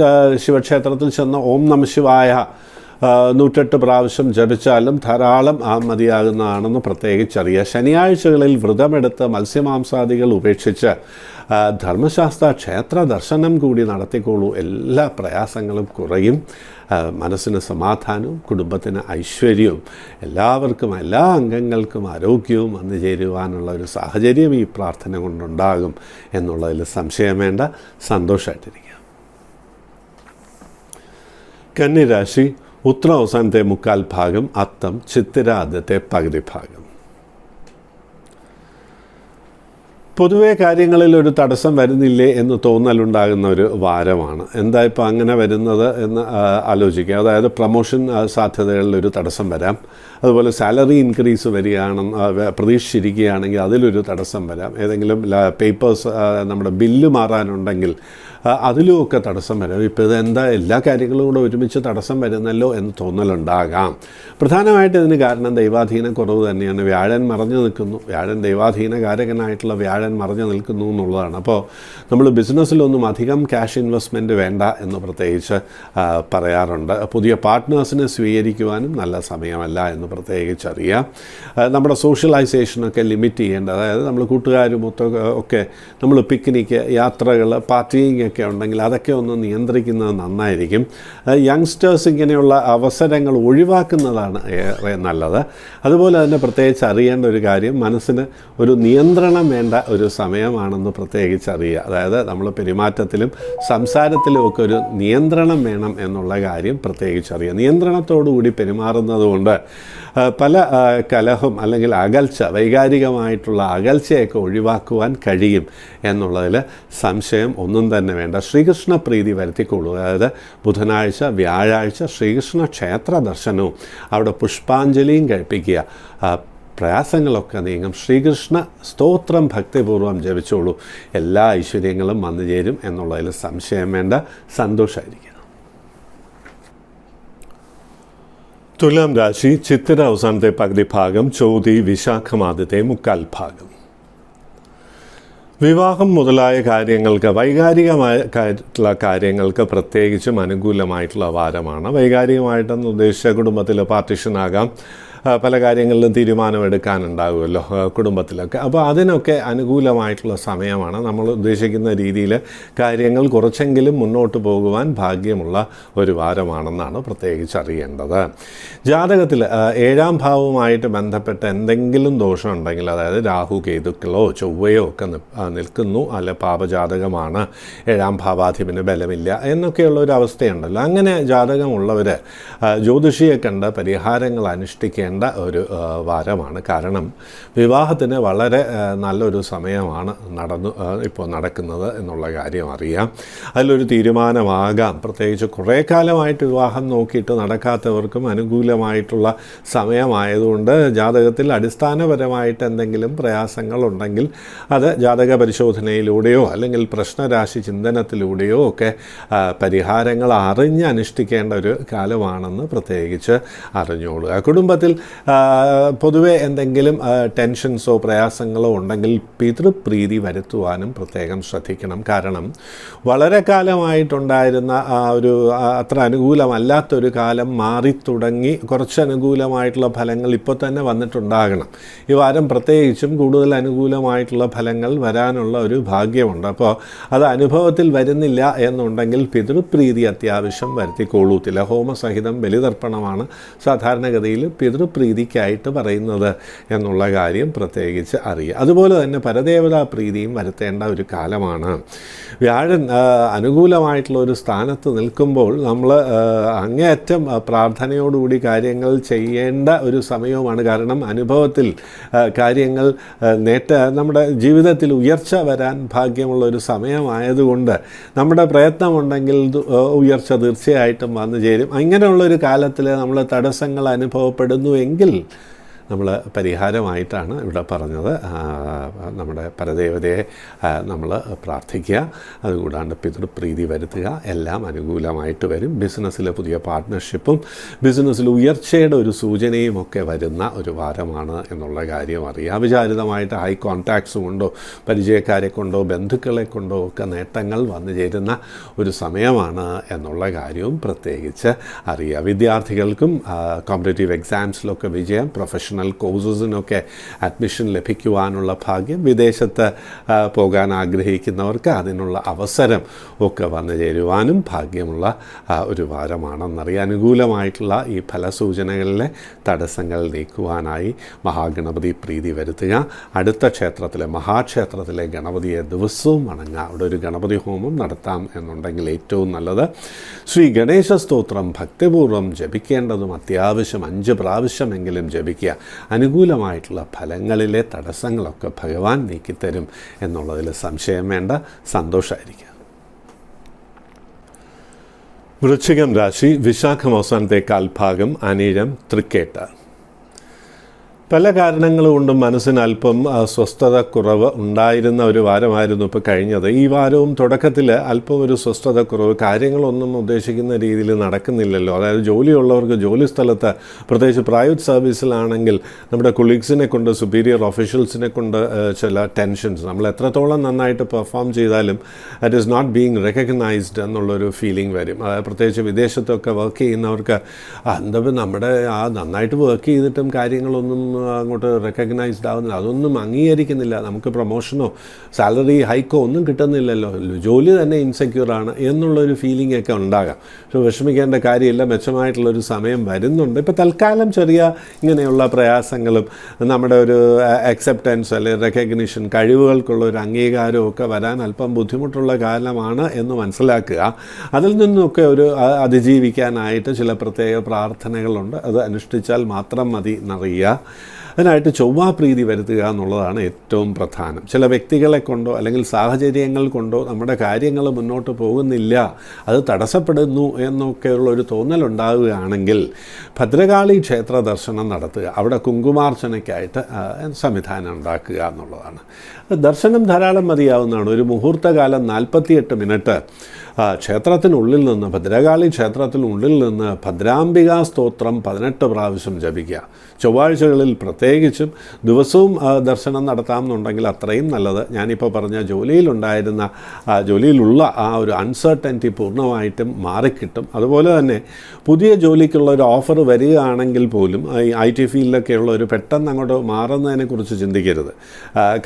ശിവക്ഷേത്രത്തിൽ ചെന്ന് ഓം നമഃ ശിവായ 108 പ്രാവശ്യം ജപിച്ചാലും ധാരാളം മതിയാകുന്നതാണെന്ന് പ്രത്യേകിച്ചറിയുക. ശനിയാഴ്ചകളിൽ വ്രതമെടുത്ത് മത്സ്യമാംസാദികൾ ഉപേക്ഷിച്ച് ധർമ്മശാസ്ത്ര ക്ഷേത്ര ദർശനം കൂടി നടത്തിക്കോളൂ. എല്ലാ പ്രയാസങ്ങളും കുറയും. മനസ്സിന് സമാധാനവും കുടുംബത്തിന് ഐശ്വര്യവും എല്ലാവർക്കും, എല്ലാ അംഗങ്ങൾക്കും ആരോഗ്യവും വന്നു ചേരുവാനുള്ള ഒരു സാഹചര്യം ഈ പ്രാർത്ഥന കൊണ്ടുണ്ടാകും എന്നുള്ളതിൽ സംശയം വേണ്ട. സന്തോഷമായിട്ടിരിക്കുക. കന്നിരാശി, ഉത്ര അവസാനത്തെ 1/4 ഭാഗം, അത്തം ചിത്തിര ആദ്യത്തെ പകുതി ഭാഗം. പൊതുവേ കാര്യങ്ങളിൽ ഒരു തടസ്സം വരുന്നില്ലേ എന്ന് തോന്നലുണ്ടാകുന്ന ഒരു വാരമാണ്. എന്താ ഇപ്പോൾ അങ്ങനെ വരുന്നത് എന്ന് ആലോചിക്കുക. അതായത് പ്രൊമോഷൻ സാധ്യതകളിലൊരു തടസ്സം വരാം. അതുപോലെ സാലറി ഇൻക്രീസ് വരികയാണെന്ന് പ്രതീക്ഷിച്ചിരിക്കുകയാണെങ്കിൽ അതിലൊരു തടസ്സം വരാം. ഏതെങ്കിലും പേപ്പേഴ്സ്, നമ്മുടെ ബില്ല് മാറാനുണ്ടെങ്കിൽ അതിലുമൊക്കെ തടസ്സം വരാം. ഇപ്പോൾ ഇതെന്താ എല്ലാ കാര്യങ്ങളും കൂടെ ഒരുമിച്ച് തടസ്സം വരുന്നല്ലോ എന്ന് തോന്നലുണ്ടാകാം. പ്രധാനമായിട്ട് ഇതിന് കാരണം ദൈവാധീന കുറവ് തന്നെയാണ്. വ്യാഴൻ മറഞ്ഞു നിൽക്കുന്നു. വ്യാഴൻ ദൈവാധീനകാരകനായിട്ടുള്ള വ്യാഴൻ മറഞ്ഞു നിൽക്കുന്നു എന്നുള്ളതാണ്. അപ്പോൾ നമ്മൾ ബിസിനസ്സിലൊന്നും അധികം ക്യാഷ് ഇൻവെസ്റ്റ്മെൻറ്റ് വേണ്ട എന്ന് പ്രത്യേകിച്ച് പറയാറുണ്ട്. പുതിയ പാർട്ട്നേഴ്സിനെ സ്വീകരിക്കുവാനും നല്ല സമയമല്ല എന്ന് പ്രത്യേകിച്ച് അറിയാം. നമ്മുടെ സോഷ്യലൈസേഷനൊക്കെ ലിമിറ്റ് ചെയ്യേണ്ട, അതായത് നമ്മൾ കൂട്ടുകാരുമൊക്കെ നമ്മൾ പിക്നിക്ക്, യാത്രകൾ, പാർട്ടിയിങ് ഒക്കെ ഉണ്ടെങ്കിൽ അതൊക്കെ ഒന്ന് നിയന്ത്രിക്കുന്നത് നന്നായിരിക്കും. യങ്സ്റ്റേഴ്സ് ഇങ്ങനെയുള്ള അവസരങ്ങൾ ഒഴിവാക്കുന്നതാണ് ഏറെ നല്ലത്. അതുപോലെ തന്നെ പ്രത്യേകിച്ച് അറിയേണ്ട ഒരു കാര്യം, മനസ്സിന് ഒരു നിയന്ത്രണം വേണ്ട ഒരു സമയമാണെന്ന് പ്രത്യേകിച്ച് അറിയുക. അതായത് നമ്മൾ പെരുമാറ്റത്തിലും സംസാരത്തിലും ഒക്കെ ഒരു നിയന്ത്രണം വേണം എന്നുള്ള കാര്യം പ്രത്യേകിച്ച് അറിയുക. നിയന്ത്രണത്തോടുകൂടി പെരുമാറുന്നത് കൊണ്ട് പല കലഹം അല്ലെങ്കിൽ അകൽച്ച, വൈകാരികമായിട്ടുള്ള അകൽച്ചയൊക്കെ ഒഴിവാക്കുവാൻ കഴിയും എന്നുള്ളതിൽ സംശയം ഒന്നും തന്നെ വേണ്ട. ശ്രീകൃഷ്ണ പ്രീതി വരുത്തിക്കൊള്ളൂ. അതായത് ബുധനാഴ്ച, വ്യാഴാഴ്ച ശ്രീകൃഷ്ണ ക്ഷേത്ര ദർശനവും അവിടെ പുഷ്പാഞ്ജലിയും കഴിപ്പിക്കുക. പ്രയാസങ്ങളൊക്കെ നീങ്ങും. ശ്രീകൃഷ്ണ സ്തോത്രം ഭക്തിപൂർവ്വം ജപിച്ചോളൂ. എല്ലാ ഐശ്വര്യങ്ങളും വന്നു ചേരും എന്നുള്ളതിൽ സംശയം വേണ്ട. സന്തോഷമായിരിക്കും. തുലാം രാശി ചിത്തിര അവസാനത്തെ പകുതി ഭാഗം, ചോതി വിശാഖം ആദ്യത്തെ മുക്കാൽ ഭാഗം. വിവാഹം മുതലായ കാര്യങ്ങൾക്ക്, വൈകാരികമായിട്ടുള്ള കാര്യങ്ങൾക്ക് പ്രത്യേകിച്ചും അനുകൂലമായിട്ടുള്ള വാരമാണ്. വൈകാരികമായിട്ടെന്ന് ഉദ്ദേശിച്ച കുടുംബത്തിൽ പാർട്ടിഷനാകാം, പല കാര്യങ്ങളിലും തീരുമാനമെടുക്കാനുണ്ടാകുമല്ലോ കുടുംബത്തിലൊക്കെ. അപ്പോൾ അതിനൊക്കെ അനുകൂലമായിട്ടുള്ള സമയമാണ്. നമ്മൾ ഉദ്ദേശിക്കുന്ന രീതിയിൽ കാര്യങ്ങൾ കുറച്ചെങ്കിലും മുന്നോട്ട് പോകുവാൻ ഭാഗ്യമുള്ള ഒരു വാരമാണെന്നാണ് പ്രത്യേകിച്ച് അറിയേണ്ടത്. ജാതകത്തിൽ 7ാം ഭാവവുമായിട്ട് ബന്ധപ്പെട്ട എന്തെങ്കിലും ദോഷമുണ്ടെങ്കിൽ, അതായത് രാഹു കേതുക്കളോ ചൊവ്വയോ ഒക്കെ നിൽക്കുന്നു, അല്ല പാപജാതകമാണ്, 7ാം ഭാവാധിപന് ബലമില്ല എന്നൊക്കെയുള്ള ഒരു അവസ്ഥയുണ്ടല്ലോ, അങ്ങനെ ജാതകമുള്ളവർ ജ്യോതിഷിയെ കണ്ട് പരിഹാരങ്ങൾ അനുഷ്ഠിക്കേണ്ട ഒരു വാരമാണ്. കാരണം വിവാഹത്തിന് വളരെ നല്ലൊരു സമയമാണ് ഇപ്പോൾ നടക്കുന്നത് എന്നുള്ള കാര്യം അറിയാം. അതിലൊരു തീരുമാനമാകാം. പ്രത്യേകിച്ച് കുറേ കാലമായിട്ട് വിവാഹം നോക്കിയിട്ട് നടക്കാത്തവർക്കും അനുകൂലമായിട്ടുള്ള സമയമായതുകൊണ്ട് ജാതകത്തിൽ അടിസ്ഥാനപരമായിട്ട് എന്തെങ്കിലും പ്രയാസങ്ങളുണ്ടെങ്കിൽ അത് ജാതക പരിശോധനയിലൂടെയോ അല്ലെങ്കിൽ പ്രശ്നരാശി ചിന്തനത്തിലൂടെയോ ഒക്കെ പരിഹാരങ്ങൾ അറിഞ്ഞ് അനുഷ്ഠിക്കേണ്ട ഒരു കാലമാണെന്ന് പ്രത്യേകിച്ച് അറിഞ്ഞോളുക. കുടുംബത്തിൽ പൊതുവെ എന്തെങ്കിലും ടെൻഷൻസോ പ്രയാസങ്ങളോ ഉണ്ടെങ്കിൽ പിതൃപ്രീതി വരുത്തുവാനും പ്രത്യേകം ശ്രദ്ധിക്കണം. കാരണം വളരെ കാലമായിട്ടുണ്ടായിരുന്ന ഒരു അത്ര അനുകൂലമല്ലാത്തൊരു കാലം മാറിത്തുടങ്ങി കുറച്ച് അനുകൂലമായിട്ടുള്ള ഫലങ്ങൾ ഇപ്പോൾ തന്നെ വന്നിട്ടുണ്ടാകണം. ഈ വാരം പ്രത്യേകിച്ചും കൂടുതൽ അനുകൂലമായിട്ടുള്ള ഫലങ്ങൾ വരാനുള്ള ഒരു ഭാഗ്യമുണ്ട്. അപ്പോൾ അത് അനുഭവത്തിൽ വരുന്നില്ല എന്നുണ്ടെങ്കിൽ പിതൃപ്രീതി അത്യാവശ്യം വരുത്തിക്കോളൂ. തിലഹോമസഹിതം ബലിതർപ്പണമാണ് സാധാരണഗതിയിൽ പിതൃപ്രീതിക്കായിട്ട് പറയുന്നത് എന്നുള്ള കാര്യം പ്രത്യേകിച്ച് അറിയുക. അതുപോലെ തന്നെ പരദേവതാ പ്രീതിയും വരുത്തേണ്ട ഒരു കാലമാണ്. വ്യാഴൻ അനുകൂലമായിട്ടുള്ള ഒരു സ്ഥാനത്ത് നിൽക്കുമ്പോൾ നമ്മൾ അങ്ങേയറ്റം പ്രാർത്ഥനയോടുകൂടി കാര്യങ്ങൾ ചെയ്യേണ്ട ഒരു സമയവുമാണ്. കാരണം അനുഭവത്തിൽ കാര്യങ്ങൾ നമ്മുടെ ജീവിതത്തിൽ ഉയർച്ച വരാൻ ഭാഗ്യമുള്ള ഒരു സമയമായതുകൊണ്ട് നമ്മുടെ പ്രയത്നമുണ്ടെങ്കിൽ ഉയർച്ച തീർച്ചയായിട്ടും വന്നു ചേരും. ഇങ്ങനെയുള്ളൊരു കാലത്തിൽ നമ്മൾ തടസ്സങ്ങൾ അനുഭവപ്പെടുന്നുവെങ്കിൽ നമ്മൾ പരിഹാരമായിട്ടാണ് ഇവിടെ പറഞ്ഞത്. നമ്മുടെ പരദേവതയെ നമ്മൾ പ്രാർത്ഥിക്കുക, അതുകൂടാണ്ട് പിതൃപ്രീതി വരുത്തുക, എല്ലാം അനുകൂലമായിട്ട് വരും. ബിസിനസ്സിലെ പുതിയ പാർട്ട്ണർഷിപ്പും ബിസിനസ്സിൽ ഉയർച്ചയുടെ ഒരു സൂചനയും ഒക്കെ വരുന്ന ഒരു വാരമാണ് എന്നുള്ള കാര്യം അറിയാം. അവിചാരിതമായിട്ട് ഹൈ കോൺടാക്ട്സ് കൊണ്ടോ പരിചയക്കാരെ കൊണ്ടോ ബന്ധുക്കളെ കൊണ്ടോ ഒക്കെ നേട്ടങ്ങൾ വന്നു ചേരുന്ന ഒരു സമയമാണ് എന്നുള്ള കാര്യവും പ്രത്യേകിച്ച് അറിയാം. വിദ്യാർത്ഥികൾക്കും കോമ്പറ്റേറ്റീവ് എക്സാംസിലൊക്കെ വിജയം, പ്രൊഫഷണൽ കോഴ്സസിനൊക്കെ അഡ്മിഷൻ ലഭിക്കുവാനുള്ള ഭാഗ്യം, വിദേശത്ത് പോകാൻ ആഗ്രഹിക്കുന്നവർക്ക് അതിനുള്ള അവസരം ഒക്കെ വന്നു ചേരുവാനും ഭാഗ്യമുള്ള ഒരു വാരമാണെന്നറിയാം. അനുകൂലമായിട്ടുള്ള ഈ ഫലസൂചനകളിലെ തടസ്സങ്ങൾ നീക്കുവാനായി മഹാഗണപതി പ്രീതി വരുത്തുക. അടുത്ത ക്ഷേത്രത്തിലെ മഹാക്ഷേത്രത്തിലെ ഗണപതിയെ ദിവസവും വണങ്ങുക. അവിടെ ഒരു ഗണപതി ഹോമം നടത്താം എന്നുണ്ടെങ്കിൽ ഏറ്റവും നല്ലത്. ശ്രീ ഗണേശ സ്തോത്രം ഭക്തിപൂർവ്വം ജപിക്കേണ്ടതും അത്യാവശ്യം 5 പ്രാവശ്യമെങ്കിലും ജപിക്കുക. അനുകൂലമായിട്ടുള്ള ഫലങ്ങളിലെ തടസ്സങ്ങളൊക്കെ ഭഗവാൻ നീക്കിത്തരും എന്നുള്ളതിൽ സംശയം വേണ്ട. സന്തോഷമായിരിക്കുക. വൃശ്ചികം രാശി വിശാഖം അവസാനത്തെ കാൽഭാഗം, അനിഴം തൃക്കേട്ട. പല കാരണങ്ങൾ കൊണ്ടും മനസ്സിന് അല്പം സ്വസ്ഥത കുറവ് ഉണ്ടായിരുന്ന ഒരു വാരമായിരുന്നു ഇപ്പോൾ കഴിഞ്ഞത്. ഈ വാരവും തുടക്കത്തിൽ അല്പം ഒരു സ്വസ്ഥത കുറവ്, കാര്യങ്ങളൊന്നും ഉദ്ദേശിക്കുന്ന രീതിയിൽ നടക്കുന്നില്ലല്ലോ. അതായത് ജോലിയുള്ളവർക്ക് ജോലി സ്ഥലത്ത്, പ്രത്യേകിച്ച് പ്രൈവറ്റ് സർവീസിലാണെങ്കിൽ നമ്മുടെ കൊളീഗ്സിനെ കൊണ്ട്, സുപ്പീരിയർ ഓഫീഷ്യൽസിനെ കൊണ്ട് ചില ടെൻഷൻസ്, നമ്മൾ എത്രത്തോളം നന്നായിട്ട് പെർഫോം ചെയ്താലും it is not being recognised എന്നുള്ളൊരു ഫീലിംഗ് വരും. പ്രത്യേകിച്ച് വിദേശത്തൊക്കെ വർക്ക് ചെയ്യുന്നവർക്ക് എന്താ നമ്മുടെ നന്നായിട്ട് വർക്ക് ചെയ്തിട്ടും കാര്യങ്ങളൊന്നും അങ്ങോട്ട് റെക്കഗ്നൈസ്ഡ് ആവുന്നില്ല, അതൊന്നും അംഗീകരിക്കുന്നില്ല, നമുക്ക് പ്രൊമോഷനോ സാലറി ഹൈക്കോ ഒന്നും കിട്ടുന്നില്ലല്ലോ, ജോലി തന്നെ ഇൻസെക്യൂറാണ് എന്നുള്ളൊരു ഫീലിംഗ് ഒക്കെ ഉണ്ടാകാം. പക്ഷേ വിഷമിക്കേണ്ട കാര്യമില്ല, മെച്ചമായിട്ടുള്ളൊരു സമയം വരുന്നുണ്ട്. ഇപ്പോൾ തൽക്കാലം ചെറിയ ഇങ്ങനെയുള്ള പ്രയാസങ്ങളും നമ്മുടെ ഒരു അക്സെപ്റ്റൻസ് അല്ലെങ്കിൽ റെക്കഗ്നിഷൻ, കഴിവുകൾക്കുള്ള ഒരു അംഗീകാരമൊക്കെ വരാൻ അല്പം ബുദ്ധിമുട്ടുള്ള കാലമാണ് എന്ന് മനസ്സിലാക്കുക. അതിൽ നിന്നൊക്കെ ഒരു അതിജീവിക്കാനായിട്ട് ചില പ്രത്യേക പ്രാർത്ഥനകളുണ്ട്, അത് അനുഷ്ഠിച്ചാൽ മാത്രം മതി എന്നറിയുക. അതിനായിട്ട് ചൊവ്വാപ്രീതി വരുത്തുക എന്നുള്ളതാണ് ഏറ്റവും പ്രധാനം. ചില വ്യക്തികളെ കൊണ്ടോ അല്ലെങ്കിൽ സാഹചര്യങ്ങൾ കൊണ്ടോ നമ്മുടെ കാര്യങ്ങൾ മുന്നോട്ട് പോകുന്നില്ല, അത് തടസ്സപ്പെടുന്നു എന്നൊക്കെയുള്ള ഒരു തോന്നലുണ്ടാവുകയാണെങ്കിൽ ഭദ്രകാളി ക്ഷേത്ര ദർശനം നടത്തുക, അവിടെ കുങ്കുമാർച്ചനയ്ക്കായിട്ട് സംവിധാനം ഉണ്ടാക്കുക എന്നുള്ളതാണ്. ദർശനം ധാരാളം മതിയാവുന്നതാണ്. ഒരു മുഹൂർത്തകാലം 48 മിനിറ്റ് ക്ഷേത്രത്തിനുള്ളിൽ നിന്ന്, ഭദ്രകാളി ക്ഷേത്രത്തിനുള്ളിൽ നിന്ന് ഭദ്രാംബികാ സ്തോത്രം 18 പ്രാവശ്യം ജപിക്കുക. ചൊവ്വാഴ്ചകളിൽ പ്രത്യേകിച്ചും ദിവസവും ദർശനം നടത്താമെന്നുണ്ടെങ്കിൽ അത്രയും നല്ലത്. ഞാനിപ്പോൾ പറഞ്ഞ ജോലിയിലുള്ള ആ ഒരു അൺസർട്ടനിറ്റി പൂർണ്ണമായിട്ടും മാറിക്കിട്ടും. അതുപോലെ തന്നെ പുതിയ ജോലിക്കുള്ള ഒരു ഓഫർ വരികയാണെങ്കിൽ പോലും ഈ IT ഫീൽഡിലൊക്കെയുള്ള ഒരു പെട്ടെന്ന് അങ്ങോട്ട് മാറുന്നതിനെക്കുറിച്ച് ചിന്തിക്കരുത്.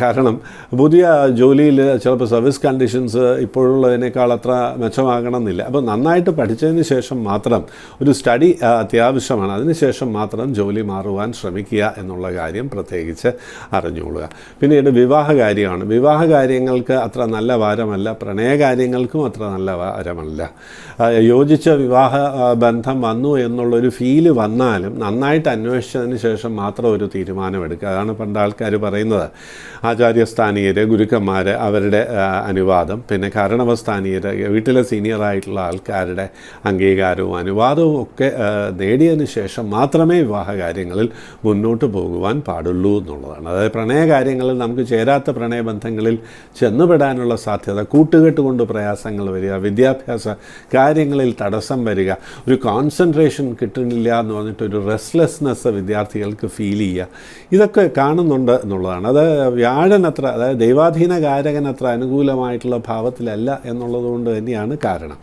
കാരണം പുതിയ ജോലിയിൽ ചിലപ്പോൾ സർവീസ് കണ്ടീഷൻസ് ഇപ്പോഴുള്ളതിനേക്കാൾ അത്ര മെച്ചമാകണമെന്നില്ല. അപ്പോൾ നന്നായിട്ട് പഠിച്ചതിന് ശേഷം മാത്രം, ഒരു സ്റ്റഡി അത്യാവശ്യമാണ്, അതിനുശേഷം മാത്രം ജോലി മാറുവാൻ ശ്രമിക്കുക എന്നുള്ള കാര്യം പ്രത്യേകിച്ച് അറിഞ്ഞുകൊള്ളുക. പിന്നീട് വിവാഹകാര്യമാണ്. വിവാഹകാര്യങ്ങൾക്ക് അത്ര നല്ല വാരമല്ല, പ്രണയകാര്യങ്ങൾക്കും അത്ര നല്ല വാരമല്ല. യോജിച്ച വിവാഹ ബന്ധം വന്നു എന്നുള്ളൊരു ഫീല് വന്നാലും നന്നായിട്ട് അന്വേഷിച്ചതിന് ശേഷം മാത്രം ഒരു തീരുമാനമെടുക്കുക. അതാണ് പണ്ട് ആൾക്കാർ പറയുന്നത്. ആചാര്യസ്ഥാനീയർ, ഗുരുക്കന്മാർ, അവരുടെ അനുവാദം, പിന്നെ കാരണവസ്ഥാനീയർ, വീട്ടിലെ സീനിയറായിട്ടുള്ള ആൾക്കാരുടെ അംഗീകാരവും അനുവാദവും ഒക്കെ നേടിയതിന് ശേഷം മാത്രമേ വിവാഹകാര്യങ്ങളിൽ മുന്നോട്ട് പോകുവാൻ പാടുള്ളൂ എന്നുള്ളതാണ്. അതായത് പ്രണയകാര്യങ്ങളിൽ നമുക്ക് ചേരാത്ത പ്രണയബന്ധങ്ങളിൽ ചെന്നുപെടാനുള്ള സാധ്യത, കൂട്ടുകെട്ട് കൊണ്ട് പ്രയാസങ്ങൾ വരിക, വിദ്യാഭ്യാസ കാര്യങ്ങളിൽ തടസ്സം വരിക, ഒരു കോൺസെൻട്രേഷൻ കിട്ടുന്നില്ല എന്ന് പറഞ്ഞിട്ടൊരു റെസ്റ്റ്ലെസ്നെസ് വിദ്യാർത്ഥികൾക്ക് ഫീൽ ചെയ്യുക, ഇതൊക്കെ കാണുന്നുണ്ട് എന്നുള്ളതാണ്. അത് വ്യാഴനത്ര, അതായത് ദൈവാധീന കാരകനത്ര അനുകൂലമായിട്ടുള്ള ഭാവത്തിലല്ല എന്നുള്ളതുകൊണ്ട് തന്നെയാണ് കാരണം.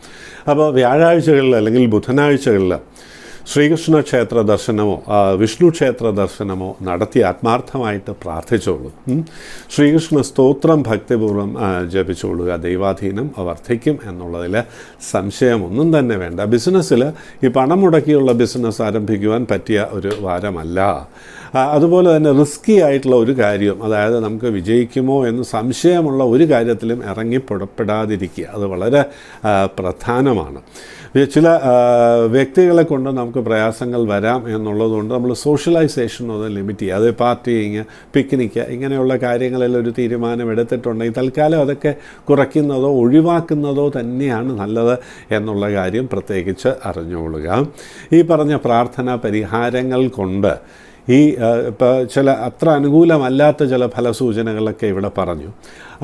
അപ്പോൾ വ്യാഴാഴ്ചകളിൽ അല്ലെങ്കിൽ ബുധനാഴ്ചകളിൽ ശ്രീകൃഷ്ണ ക്ഷേത്ര ദർശനമോ വിഷ്ണു ക്ഷേത്ര ദർശനമോ നടത്തി ആത്മാർത്ഥമായിട്ട് പ്രാർത്ഥിച്ചോളൂ. ശ്രീകൃഷ്ണ സ്തോത്രം ഭക്തിപൂർവ്വം ജപിച്ചോളുക. ദൈവാധീനം വർദ്ധിക്കും എന്നുള്ളതിൽ സംശയമൊന്നും തന്നെ വേണ്ട. ബിസിനസ്സിൽ ഈ പണം മുടക്കിയുള്ള ബിസിനസ് ആരംഭിക്കുവാൻ പറ്റിയ ഒരു വാരമല്ല. അതുപോലെ തന്നെ റിസ്കി ആയിട്ടുള്ള ഒരു കാര്യം, അതായത് നമുക്ക് വിജയിക്കുമോ എന്ന് സംശയമുള്ള ഒരു കാര്യത്തിലും ഇറങ്ങിപ്പെടാതിരിക്കുക, അത് വളരെ പ്രധാനമാണ്. ചില വ്യക്തികളെ കൊണ്ട് നമുക്ക് പ്രയാസങ്ങൾ വരാം എന്നുള്ളതുകൊണ്ട് നമ്മൾ സോഷ്യലൈസേഷൻ ഒന്ന് ലിമിറ്റ് ചെയ്യുക. അത് പാർട്ടിയിങ്, പിക്നിക്ക്, ഇങ്ങനെയുള്ള കാര്യങ്ങളിൽ ഒരു തീരുമാനം എടുത്തിട്ടുണ്ടെങ്കിൽ തൽക്കാലം അതൊക്കെ കുറയ്ക്കുന്നതോ ഒഴിവാക്കുന്നതോ തന്നെയാണ് നല്ലത് എന്നുള്ള കാര്യം പ്രത്യേകിച്ച് അറിഞ്ഞുകൊള്ളുക. ഈ പറഞ്ഞ പ്രാർത്ഥനാ പരിഹാരങ്ങൾ കൊണ്ട് ഈ ഇപ്പോൾ ചില അത്ര അനുകൂലമല്ലാത്ത ചില ഫലസൂചനകളൊക്കെ ഇവിടെ പറഞ്ഞു.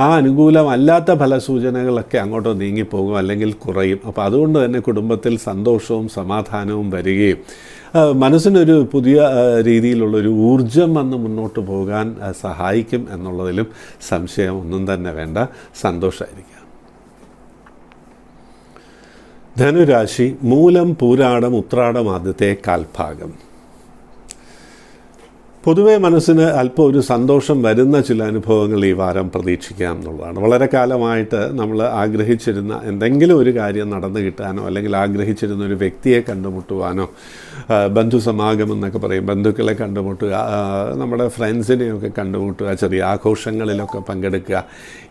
ആ അനുകൂലമല്ലാത്ത ഫലസൂചനകളൊക്കെ അങ്ങോട്ട് നീങ്ങിപ്പോകും, അല്ലെങ്കിൽ കുറയും. അപ്പോൾ അതുകൊണ്ട് തന്നെ കുടുംബത്തിൽ സന്തോഷവും സമാധാനവും വരികയും മനസ്സിനൊരു പുതിയ രീതിയിലുള്ളൊരു ഊർജം വന്ന് മുന്നോട്ട് പോകാൻ സഹായിക്കും എന്നുള്ളതിലും സംശയം ഒന്നും തന്നെ വേണ്ട. സന്തോഷമായിരിക്കുക. ധനുരാശി, മൂലം, പൂരാടം, ഉത്രാടം ആദ്യത്തെ കാൽഭാഗം. പൊതുവെ മനസ്സിന് അല്പം ഒരു സന്തോഷം വരുന്ന ചില അനുഭവങ്ങൾ ഈ വാരം പ്രതീക്ഷിക്കാം എന്നുള്ളതാണ്. വളരെ കാലമായിട്ട് നമ്മൾ ആഗ്രഹിച്ചിരുന്ന എന്തെങ്കിലും ഒരു കാര്യം നടന്നു കിട്ടാനോ, അല്ലെങ്കിൽ ആഗ്രഹിച്ചിരുന്ന ഒരു വ്യക്തിയെ കണ്ടുമുട്ടുവാനോ, ബന്ധുസമാഗമം എന്നൊക്കെ പറയും, ബന്ധുക്കളെ കണ്ടുമുട്ടുക, നമ്മുടെ ഫ്രണ്ട്സിനെയൊക്കെ കണ്ടുമുട്ടുക, ചെറിയ ആഘോഷങ്ങളിലൊക്കെ പങ്കെടുക്കുക,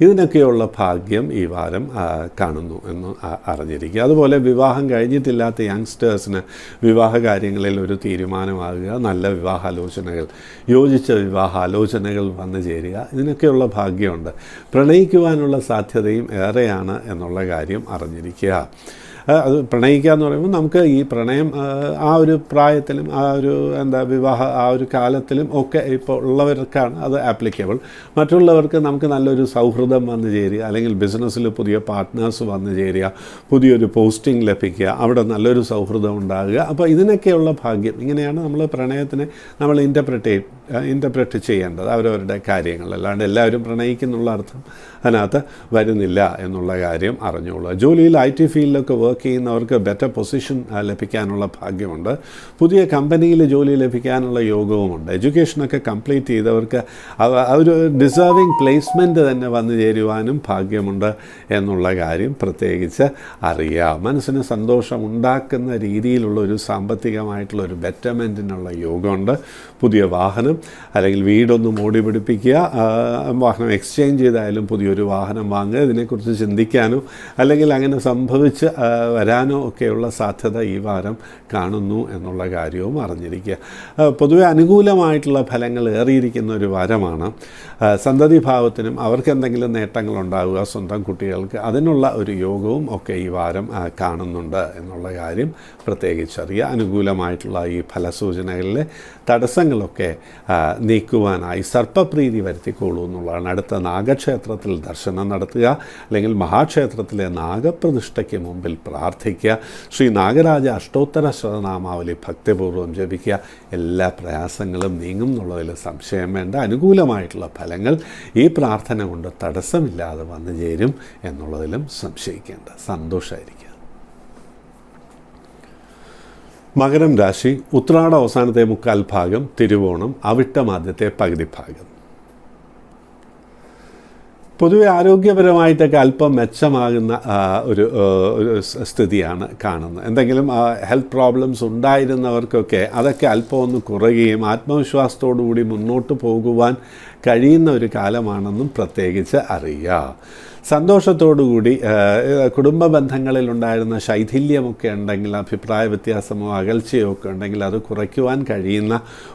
ഇതിനൊക്കെയുള്ള ഭാഗ്യം ഈ വാരം കാണുന്നു എന്ന് അറിഞ്ഞിരിക്കുക. അതുപോലെ വിവാഹം കഴിഞ്ഞിട്ടില്ലാത്ത യങ്സ്റ്റേഴ്സിന് വിവാഹ കാര്യങ്ങളിൽ ഒരു തീരുമാനമാകുക, നല്ല വിവാഹാലോചനകൾ, യോജിച്ച വിവാഹാലോചനകൾ വന്നു ചേരുക, ഇതിനൊക്കെയുള്ള ഭാഗ്യമുണ്ട്. പ്രണയിക്കുവാനുള്ള സാധ്യതയും ഏറെയാണ് എന്നുള്ള കാര്യം അറിഞ്ഞിരിക്കുക. അത് പ്രണയിക്കുക എന്ന് പറയുമ്പോൾ നമുക്ക് ഈ പ്രണയം ആ ഒരു പ്രായത്തിലും വിവാഹ ആ ഒരു കാലത്തിലും ഒക്കെ ഇപ്പോൾ ഉള്ളവർക്കാണ് അത് ആപ്ലിക്കബിൾ. മറ്റുള്ളവർക്ക് നമുക്ക് നല്ലൊരു സൗഹൃദം വന്നു ചേരുക, അല്ലെങ്കിൽ ബിസിനസ്സിൽ പുതിയ പാർട്ട്നേഴ്സ് വന്നു ചേരുക, പുതിയൊരു പോസ്റ്റിംഗ് ലഭിക്കുക, അവിടെ നല്ലൊരു സൗഹൃദം ഉണ്ടാകുക. അപ്പോൾ ഇതിനൊക്കെയുള്ള ഭാഗ്യം. ഇങ്ങനെയാണ് നമ്മൾ പ്രണയത്തിനെ നമ്മൾ ഇൻ്റർപ്രറ്റ് ചെയ്യേണ്ടത്, അവരവരുടെ കാര്യങ്ങൾ. അല്ലാണ്ട് എല്ലാവരും പ്രണയിക്കുന്നുള്ള അർത്ഥം അതിനകത്ത് വരുന്നില്ല എന്നുള്ള കാര്യം അറിഞ്ഞോളൂ. ജോലിയിൽ IT ഫീൽഡിലൊക്കെ വർക്ക് ചെയ്യുന്നവർക്ക് ബെറ്റർ പൊസിഷൻ ലഭിക്കാനുള്ള ഭാഗ്യമുണ്ട്. പുതിയ കമ്പനിയിൽ ജോലി ലഭിക്കാനുള്ള യോഗവുമുണ്ട്. എഡ്യൂക്കേഷനൊക്കെ കംപ്ലീറ്റ് ചെയ്തവർക്ക് ഒരു ഡിസേർവിങ് പ്ലേസ്മെൻറ്റ് തന്നെ വന്നു ചേരുവാനും ഭാഗ്യമുണ്ട് എന്നുള്ള കാര്യം പ്രത്യേകിച്ച് അറിയാം. മനസ്സിന് സന്തോഷമുണ്ടാക്കുന്ന രീതിയിലുള്ള ഒരു സാമ്പത്തികമായിട്ടുള്ള ഒരു ബെറ്റർമെൻറ്റിനുള്ള യോഗമുണ്ട്. പുതിയ വാഹനം, അല്ലെങ്കിൽ വീടൊന്ന് മോടി പിടിപ്പിക്കുക, വാഹനം എക്സ്ചേഞ്ച് ചെയ്തായാലും പുതിയൊരു വാഹനം വാങ്ങുക, ഇതിനെക്കുറിച്ച് ചിന്തിക്കാനോ അല്ലെങ്കിൽ അങ്ങനെ സംഭവിച്ച് വരാനോ ഒക്കെയുള്ള സാധ്യത ഈ വാരം കാണുന്നു എന്നുള്ള കാര്യവും അറിഞ്ഞിരിക്കുക. പൊതുവെ അനുകൂലമായിട്ടുള്ള ഫലങ്ങൾ ഏറിയിരിക്കുന്ന ഒരു വാരമാണ്. സന്തതി ഭാവത്തിനും അവർക്ക് എന്തെങ്കിലും നേട്ടങ്ങളുണ്ടാവുക, സ്വന്തം കുട്ടികൾക്ക്, അതിനുള്ള ഒരു യോഗവും ഒക്കെ ഈ വാരം കാണുന്നുണ്ട് എന്നുള്ള കാര്യം പ്രത്യേകിച്ചറിയുക. അനുകൂലമായിട്ടുള്ള ഈ ഫലസൂചനകളിലെ തടസ്സങ്ങളൊക്കെ നീക്കുവാനായി സർപ്പപ്രീതി വരുത്തിക്കോളൂ എന്നുള്ളതാണ്. അടുത്ത നാഗക്ഷേത്രത്തിൽ ദർശനം നടത്തുക, അല്ലെങ്കിൽ മഹാക്ഷേത്രത്തിലെ നാഗപ്രതിഷ്ഠയ്ക്ക് മുമ്പിൽ പ്രാർത്ഥിക്കുക, ശ്രീ നാഗരാജ അഷ്ടോത്തര ശതനാമാവലി ഭക്തിപൂർവ്വം ജപിക്കുക. എല്ലാ പ്രയാസങ്ങളും നീങ്ങും എന്നുള്ളതിൽ സംശയം വേണ്ട. അനുകൂലമായിട്ടുള്ള ഫലങ്ങൾ ഈ പ്രാർത്ഥന കൊണ്ട് തടസ്സമില്ലാതെ വന്നു ചേരും എന്നുള്ളതിലും സംശയിക്കേണ്ട. സന്തോഷമായിരിക്കുക. മകരം രാശി, ഉത്രാട അവസാനത്തെ മുക്കാൽ ഭാഗം, തിരുവോണം, അവിട്ടം ആദ്യത്തെ പകുതി ഭാഗം. പൊതുവെ ആരോഗ്യപരമായിട്ടൊക്കെ അല്പം മെച്ചമാകുന്ന ഒരു സ്ഥിതിയാണ് കാണുന്നത്. എന്തെങ്കിലും ഹെൽത്ത് പ്രോബ്ലംസ് ഉണ്ടായിരുന്നവർക്കൊക്കെ അതൊക്കെ അല്പം ഒന്ന് കുറയുകയും ആത്മവിശ്വാസത്തോടു കൂടി മുന്നോട്ട് പോകുവാൻ കഴിയുന്ന ഒരു കാലമാണെന്നും പ്രത്യേകിച്ച് അറിയുക. സന്തോഷത്തോടുകൂടി കുടുംബ ബന്ധങ്ങളിലുണ്ടായിരുന്ന ശൈഥില്യമൊക്കെ ഉണ്ടെങ്കിൽ, അഭിപ്രായ വ്യത്യാസമോ അകൽച്ചയോ ഒക്കെ ഉണ്ടെങ്കിൽ അത് കുറയ്ക്കുവാൻ കഴിയുന്ന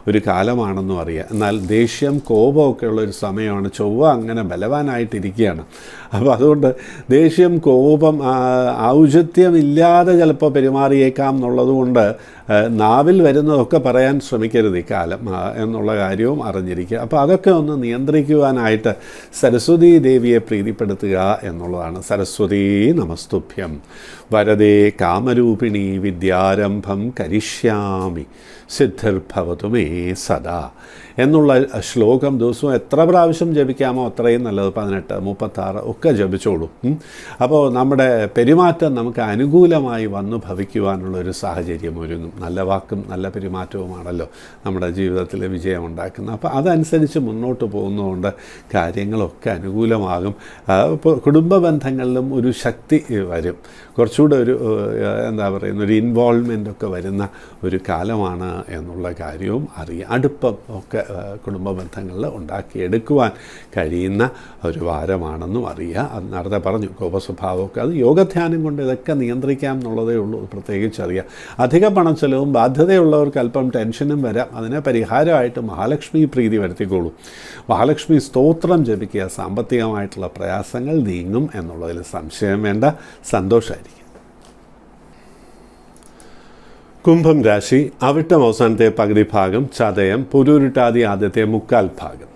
ഒരു കാലമാണെന്നും അറിയാം. എന്നാൽ ദേഷ്യം, കോപമൊക്കെ ഉള്ളൊരു സമയമാണ്. ചൊവ്വ അങ്ങനെ ബലവാനായിട്ടിരിക്കുകയാണ്. അപ്പോൾ അതുകൊണ്ട് ദേഷ്യം, കോപം, ഔചിത്യമില്ലാതെ ചിലപ്പോൾ പെരുമാറിയേക്കാം എന്നുള്ളതുകൊണ്ട് നാവിൽ വരുന്നതൊക്കെ പറയാൻ ശ്രമിക്കരുത് ഇക്കാലം എന്നുള്ള കാര്യവും അറിഞ്ഞിരിക്കുക. അപ്പോൾ അതൊക്കെ ഒന്ന് നിയന്ത്രിക്കുവാനായിട്ട് സരസ്വതീ ദേവിയെ പ്രീതിപ്പെടുത്തുക എന്നുള്ളതാണ്. സരസ്വതീ നമസ്തുഭ്യം വരദേ കാമരൂപിണി വിദ്യാരംഭം കരിഷ്യാമി സിദ്ധിർഭവതു മേ സദാ എന്നുള്ള ശ്ലോകം ദിവസവും എത്ര പ്രാവശ്യം ജപിക്കാമോ അത്രയും നല്ലത്. 18, 36 ഒക്കെ ജപിച്ചോളൂ. അപ്പോൾ നമ്മുടെ പെരുമാറ്റം നമുക്ക് അനുകൂലമായി വന്നു ഭവിക്കുവാനുള്ളൊരു സാഹചര്യം ഒരുങ്ങും. നല്ല വാക്കും നല്ല പെരുമാറ്റവുമാണല്ലോ നമ്മുടെ ജീവിതത്തിൽ വിജയം ഉണ്ടാക്കുന്നത്. അപ്പോൾ അതനുസരിച്ച് മുന്നോട്ട് പോകുന്നതുകൊണ്ട് കാര്യങ്ങളൊക്കെ അനുകൂലമാകും. കുടുംബ ബന്ധങ്ങളിലും ഒരു ശക്തി വരും. കുറച്ചുകൂടെ ഒരു ഒരു ഇൻവോൾവ്മെൻ്റ് ഒക്കെ വരുന്ന ഒരു കാലമാണ് എന്നുള്ള കാര്യവും അറിയാം. അടുപ്പം ഒക്കെ കുടുംബ ബന്ധങ്ങളിൽ ഉണ്ടാക്കിയെടുക്കുവാൻ കഴിയുന്ന ഒരു വാരമാണെന്നും അറിയുക. അത് നേരത്തെ പറഞ്ഞു, കോപസ്വഭാവമൊക്കെ അത് യോഗധ്യാനം കൊണ്ട് ഇതൊക്കെ നിയന്ത്രിക്കാം എന്നുള്ളതേ ഉള്ളൂ. പ്രത്യേകിച്ചറിയാം. അധിക പണച്ചെലവും ബാധ്യതയുള്ളവർക്ക് അല്പം ടെൻഷനും വരാം. അതിനെ പരിഹാരമായിട്ട് മഹാലക്ഷ്മി പ്രീതി വരുത്തിക്കോളൂ. മഹാലക്ഷ്മി സ്തോത്രം ജപിക്കുക. സാമ്പത്തികമായിട്ടുള്ള പ്രയാസങ്ങൾ നീങ്ങും എന്നുള്ളതിൽ സംശയം വേണ്ട. സന്തോഷമായിരിക്കും. കുംഭം രാശി, അവിട്ടം അവസാനത്തെ പകുതി ഭാഗം, ചതയം, പുരുരുട്ടാതി ആദ്യത്തെ മുക്കാൽ ഭാഗം.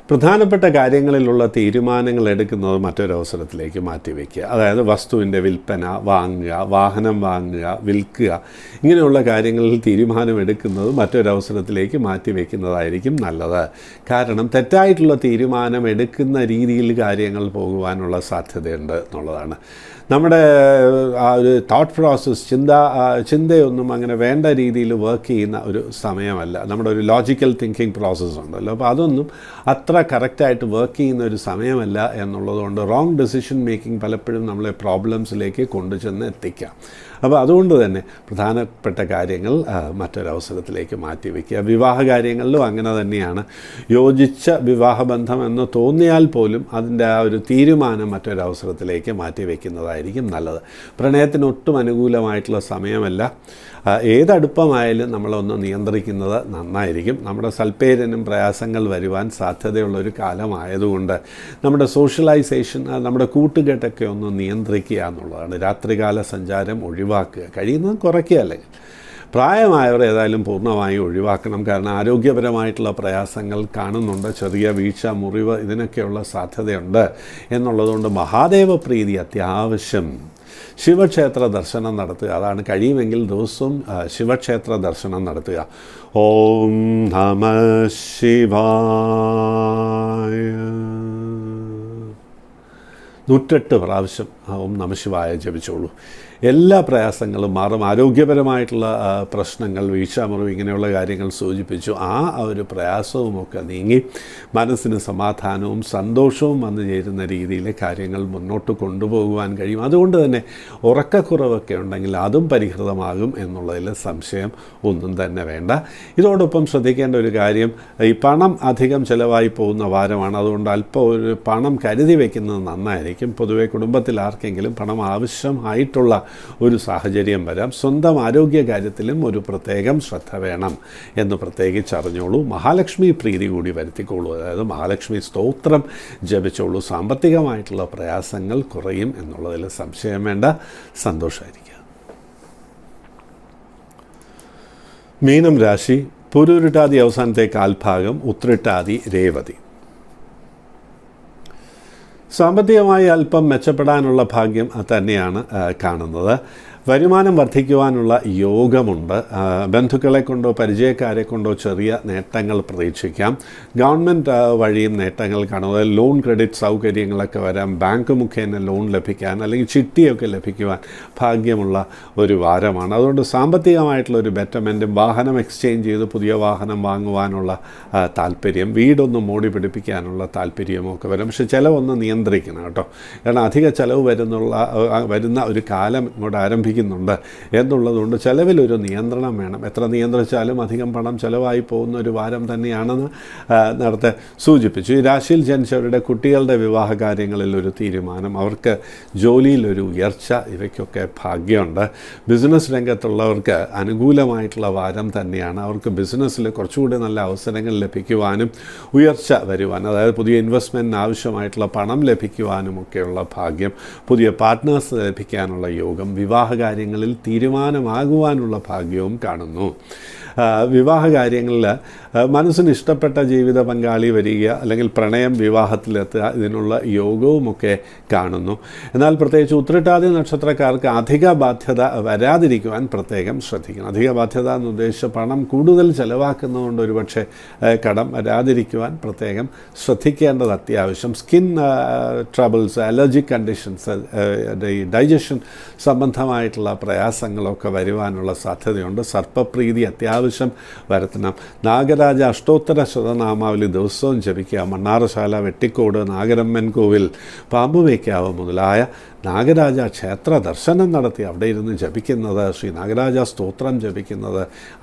പ്രധാനപ്പെട്ട കാര്യങ്ങളിലുള്ള തീരുമാനങ്ങൾ എടുക്കുന്നത് മറ്റൊരവസരത്തിലേക്ക് മാറ്റിവെക്കുക. അതായത് വസ്തുവിൻ്റെ വിൽപ്പന, വാങ്ങുക, വാഹനം വാങ്ങുക, വിൽക്കുക, ഇങ്ങനെയുള്ള കാര്യങ്ങളിൽ തീരുമാനമെടുക്കുന്നത് മറ്റൊരവസരത്തിലേക്ക് മാറ്റിവെക്കുന്നതായിരിക്കും നല്ലത്. കാരണം തെറ്റായിട്ടുള്ള തീരുമാനം എടുക്കുന്ന രീതിയിൽ കാര്യങ്ങൾ പോകുവാനുള്ള സാധ്യതയുണ്ട് എന്നുള്ളതാണ്. നമ്മുടെ ആ ഒരു തോട്ട് പ്രോസസ്സ്, ചിന്തയൊന്നും അങ്ങനെ വേണ്ട രീതിയിൽ വർക്ക് ചെയ്യുന്ന ഒരു സമയമല്ല. നമ്മുടെ ഒരു ലോജിക്കൽ തിങ്കിങ് പ്രോസസ്സ് ഉണ്ടല്ലോ, അപ്പോൾ അതൊന്നും അത്ര കറക്റ്റായിട്ട് വർക്ക് ചെയ്യുന്ന ഒരു സമയമല്ല എന്നുള്ളതുകൊണ്ട് റോങ് ഡെസിഷൻ മേക്കിംഗ് പലപ്പോഴും നമ്മളെ പ്രോബ്ലംസിലേക്ക് കൊണ്ടുചെന്ന് എത്തിക്കാം. അപ്പോൾ അതുകൊണ്ട് തന്നെ പ്രധാനപ്പെട്ട കാര്യങ്ങൾ മറ്റൊരവസരത്തിലേക്ക് മാറ്റിവെക്കുക. വിവാഹ കാര്യങ്ങളിലും അങ്ങനെ തന്നെയാണ്. യോജിച്ച വിവാഹബന്ധം എന്ന് തോന്നിയാൽ പോലും അതിൻ്റെ ആ ഒരു തീരുമാനം മറ്റൊരവസരത്തിലേക്ക് മാറ്റിവെക്കുന്നതായിരിക്കും നല്ലത്. പ്രണയത്തിന് ഒട്ടും അനുകൂലമായിട്ടുള്ള സമയമല്ല. ഏതടുപ്പമായാലും നമ്മളൊന്ന് നിയന്ത്രിക്കുന്നത് നന്നായിരിക്കും. നമ്മുടെ സൽപ്പേരിനും പ്രയാസങ്ങൾ വരുവാൻ സാധ്യതയുള്ളൊരു കാലമായതുകൊണ്ട് നമ്മുടെ സോഷ്യലൈസേഷൻ, നമ്മുടെ കൂട്ടുകെട്ടൊക്കെ ഒന്ന് നിയന്ത്രിക്കുക എന്നുള്ളതാണ്. രാത്രികാല സഞ്ചാരം ഒഴിവാക്കുക, കഴിയുന്നത് കുറയ്ക്കുക. അല്ലെങ്കിൽ പ്രായമായവർ ഏതായാലും പൂർണ്ണമായി ഒഴിവാക്കണം. കാരണം ആരോഗ്യപരമായിട്ടുള്ള പ്രയാസങ്ങൾ കാണുന്നുണ്ട്. ചെറിയ വീഴ്ച, മുറിവ്, ഇതിനൊക്കെയുള്ള സാധ്യതയുണ്ട് എന്നുള്ളതുകൊണ്ട് മഹാദേവ പ്രീതി അത്യാവശ്യം. ശിവക്ഷേത്ര ദർശനം നടത്തുക. അതാണ് കഴിയുമെങ്കിൽ ദിവസവും ശിവക്ഷേത്ര ദർശനം നടത്തുക. ഓം നമഃ ശിവായ 108 പ്രാവശ്യം ഓം നമഃശിവായ ജപിച്ചോളൂ. എല്ലാ പ്രയാസങ്ങളും മാറും. ആരോഗ്യപരമായിട്ടുള്ള പ്രശ്നങ്ങൾ, വീഴ്ചമുറിവ്, ഇങ്ങനെയുള്ള കാര്യങ്ങൾ സൂചിപ്പിച്ചു. ആ ഒരു പ്രയാസവുമൊക്കെ നീങ്ങി മനസ്സിന് സമാധാനവും സന്തോഷവും വന്നു ചേരുന്ന രീതിയിൽ കാര്യങ്ങൾ മുന്നോട്ട് കൊണ്ടുപോകുവാൻ കഴിയും. അതുകൊണ്ട് തന്നെ ഉറക്കക്കുറവൊക്കെ ഉണ്ടെങ്കിൽ അതും പരിഹൃതമാകും എന്നുള്ളതിൽ സംശയം ഒന്നും തന്നെ വേണ്ട. ഇതോടൊപ്പം ശ്രദ്ധിക്കേണ്ട ഒരു കാര്യം, ഈ പണം അധികം ചിലവായി പോകുന്ന വാരമാണ്. അതുകൊണ്ട് അല്പം ഒരു പണം കരുതി വയ്ക്കുന്നത് നന്നായിരിക്കും. പൊതുവെ കുടുംബത്തിൽ ആർക്കെങ്കിലും പണം ആവശ്യമായിട്ടുള്ള ഒരു സാഹചര്യം വരാം. സ്വന്തം ആരോഗ്യകാര്യത്തിലും ഒരു പ്രത്യേകം ശ്രദ്ധ വേണം എന്ന് പ്രത്യേകിച്ച് അറിഞ്ഞോളൂ. മഹാലക്ഷ്മി പ്രീതി കൂടി വരുത്തിക്കോളൂ. അതായത് മഹാലക്ഷ്മി സ്തോത്രം ജപിച്ചോളൂ. സാമ്പത്തികമായിട്ടുള്ള പ്രയാസങ്ങൾ കുറയും എന്നുള്ളതിൽ സംശയം വേണ്ട. സന്തോഷമായിരിക്കുക. മീനം രാശി, പുരുരുട്ടാതി അവസാനത്തെ കാൽഭാഗം, ഉത്രട്ടാതി രേവതി. സാമ്പത്തികമായി അല്പം മെച്ചപ്പെടാനുള്ള ഭാഗ്യം തന്നെയാണ് കാണുന്നത്. വരുമാനം വർദ്ധിക്കുവാനുള്ള യോഗമുണ്ട്. ബന്ധുക്കളെ കൊണ്ടോ പരിചയക്കാരെ കൊണ്ടോ ചെറിയ നേട്ടങ്ങൾ പ്രതീക്ഷിക്കാം. ഗവൺമെൻറ് വഴിയും നേട്ടങ്ങൾ കാണുക. ലോൺ ക്രെഡിറ്റ് സൗകര്യങ്ങളൊക്കെ വരാം. ബാങ്ക് മുഖേന ലോൺ ലഭിക്കാൻ അല്ലെങ്കിൽ ചിട്ടിയൊക്കെ ലഭിക്കുവാൻ ഭാഗ്യമുള്ള ഒരു വാരമാണ്. അതുകൊണ്ട് സാമ്പത്തികമായിട്ടുള്ളൊരു ബെറ്റർമെൻറ്റും, വാഹനം എക്സ്ചേഞ്ച് ചെയ്ത് പുതിയ വാഹനം വാങ്ങുവാനുള്ള താല്പര്യം, വീടൊന്ന് മോടി പിടിപ്പിക്കാനുള്ള താല്പര്യമൊക്കെ വരും. പക്ഷേ ചിലവൊന്ന് നിയന്ത്രിക്കണം കേട്ടോ. കാരണം അധിക ചിലവ് വരുന്ന ഒരു കാലം ഇങ്ങോട്ട് ആരംഭിക്കുന്നുണ്ട് എന്നുള്ളതുകൊണ്ട് ചിലവിലൊരു നിയന്ത്രണം വേണം. എത്ര നിയന്ത്രിച്ചാലും അധികം പണം ചിലവായി പോകുന്ന ഒരു വാരം തന്നെയാണെന്ന് നേരത്തെ സൂചിപ്പിച്ചു. ഈ രാശിയിൽ ജനിച്ചവരുടെ കുട്ടികളുടെ വിവാഹ കാര്യങ്ങളിൽ ഒരു തീരുമാനം, അവർക്ക് ജോലിയിലൊരു ഉയർച്ച, ഇവയ്ക്കൊക്കെ ഭാഗ്യമുണ്ട്. ബിസിനസ് രംഗത്തുള്ളവർക്ക് അനുകൂലമായിട്ടുള്ള വാരം തന്നെയാണ്. അവർക്ക് ബിസിനസ്സിൽ കുറച്ചുകൂടി നല്ല അവസരങ്ങൾ ലഭിക്കുവാനും ഉയർച്ച വരുവാനും, അതായത് പുതിയ ഇൻവെസ്റ്റ്മെൻറ്റിന് ആവശ്യമായിട്ടുള്ള പണം ലഭിക്കുവാനുമൊക്കെയുള്ള ഭാഗ്യം, പുതിയ പാർട്ട്നേഴ്സ് ലഭിക്കാനുള്ള യോഗം, വിവാഹ കാര്യങ്ങളിൽ തീരുമാനമാകുവാനുള്ള ഭാഗ്യവും കാണുന്നു. വിവാഹ കാര്യങ്ങളിൽ മനസ്സിന് ഇഷ്ടപ്പെട്ട ജീവിത പങ്കാളി വരിക, അല്ലെങ്കിൽ പ്രണയം വിവാഹത്തിലെത്തുക, ഇതിനുള്ള യോഗവുമൊക്കെ കാണുന്നു. എന്നാൽ പ്രത്യേകിച്ച് ഉത്രട്ടാതി നക്ഷത്രക്കാർക്ക് അധിക ബാധ്യത വരാതിരിക്കുവാൻ പ്രത്യേകം ശ്രദ്ധിക്കണം. അധിക ബാധ്യത എന്ന് ഉദ്ദേശിച്ച പണം കൂടുതൽ ചിലവാക്കുന്നതുകൊണ്ട് ഒരുപക്ഷെ കടം വരാതിരിക്കുവാൻ പ്രത്യേകം ശ്രദ്ധിക്കേണ്ടത് അത്യാവശ്യം. Skin troubles, allergic conditions, digestion സംബന്ധമായിട്ടുള്ള പ്രയാസങ്ങളൊക്കെ വരുവാനുള്ള സാധ്യതയുണ്ട്. സർപ്പപ്രീതി അത്യാവശ്യം വരുത്തണം. നാഗരാജ അഷ്ടോത്തര ശതനാമാവലി ദിവസവും ജപിക്കുക. മണ്ണാറശാല, വെട്ടിക്കോട്, നാഗരമ്മൻ കോവിൽ, പാമ്പുമേക്കാവ് മുതലായ നാഗരാജ ക്ഷേത്ര ദർശനം നടത്തി അവിടെ ഇരുന്ന് ജപിക്കുന്നത്, ശ്രീ നാഗരാജ സ്തോത്രം ജപിക്കുന്നത്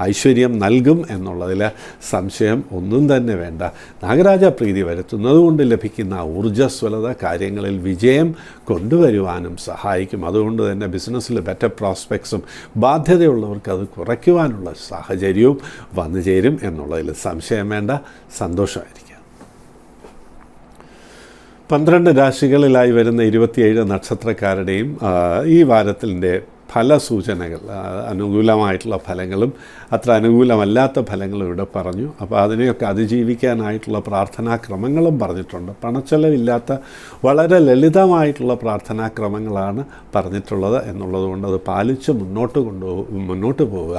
ഐശ്വര്യം നൽകും എന്നുള്ളതിൽ സംശയം ഒന്നും തന്നെ വേണ്ട. നാഗരാജ പ്രീതി വരുത്തുന്നത് കൊണ്ട് ലഭിക്കുന്ന ഊർജ്ജസ്വലത കാര്യങ്ങളിൽ വിജയം കൊണ്ടുവരുവാനും സഹായിക്കും. അതുകൊണ്ട് തന്നെ ബിസിനസ്സിൽ ബെറ്റർ പ്രോസ്പെക്ട്സും, ബാധ്യതയുള്ളവർക്ക് അത് കുറയ്ക്കുവാനുള്ള സാഹചര്യവും വന്നു ചേരും എന്നുള്ളതിൽ സംശയം വേണ്ട. സന്തോഷമായിരിക്കും. 12 രാശികളിലായി വരുന്ന 27 നക്ഷത്രക്കാരുടെയും ഈ വാരത്തിൻ്റെ ഫലസൂചനകൾ, അനുകൂലമായിട്ടുള്ള ഫലങ്ങളും അത്ര അനുകൂലമല്ലാത്ത ഫലങ്ങളും ഇവിടെ പറഞ്ഞു. അപ്പോൾ അതിനെയൊക്കെ അതിജീവിക്കാനായിട്ടുള്ള പ്രാർത്ഥനാക്രമങ്ങളും പറഞ്ഞിട്ടുണ്ട്. പണച്ചെലവില്ലാത്ത വളരെ ലളിതമായിട്ടുള്ള പ്രാർത്ഥനാക്രമങ്ങളാണ് പറഞ്ഞിട്ടുള്ളത് എന്നുള്ളതുകൊണ്ട് അത് പാലിച്ച് മുന്നോട്ട് പോവുക.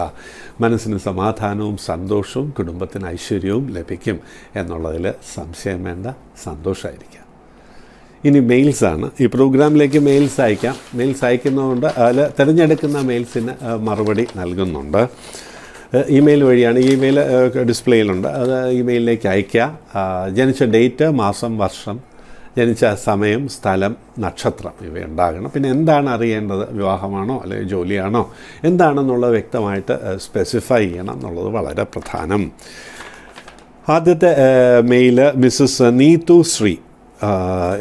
മനസ്സിന് സമാധാനവും സന്തോഷവും കുടുംബത്തിന് ഐശ്വര്യവും ലഭിക്കും എന്നുള്ളതിൽ സംശയം വേണ്ട. സന്തോഷമായിരിക്കാം. ഇനി മെയിൽസാണ്. ഈ പ്രോഗ്രാമിലേക്ക് മെയിൽസ് അയക്കാം. മെയിൽസ് അയക്കുന്നതുകൊണ്ട് അതിൽ തിരഞ്ഞെടുക്കുന്ന മെയിൽസിന് മറുപടി നൽകുന്നുണ്ട്. ഇമെയിൽ വഴിയാണ്. ഇമെയിൽ ഡിസ്പ്ലേയിലുണ്ട്. അത് ഇമെയിലിലേക്ക് അയയ്ക്കുക. ജനിച്ച ഡേറ്റ്, മാസം, വർഷം, ജനിച്ച സമയം, സ്ഥലം, നക്ഷത്രം ഇവയുണ്ടാകണം. പിന്നെ എന്താണ് അറിയേണ്ടത്, വിവാഹമാണോ അല്ലെങ്കിൽ ജോലിയാണോ എന്താണെന്നുള്ളത് വ്യക്തമായിട്ട് സ്പെസിഫൈ ചെയ്യണം എന്നുള്ളത് വളരെ പ്രധാനം. ആദ്യത്തെ മെയിൽ മിസ്സസ് നീതു ശ്രീ,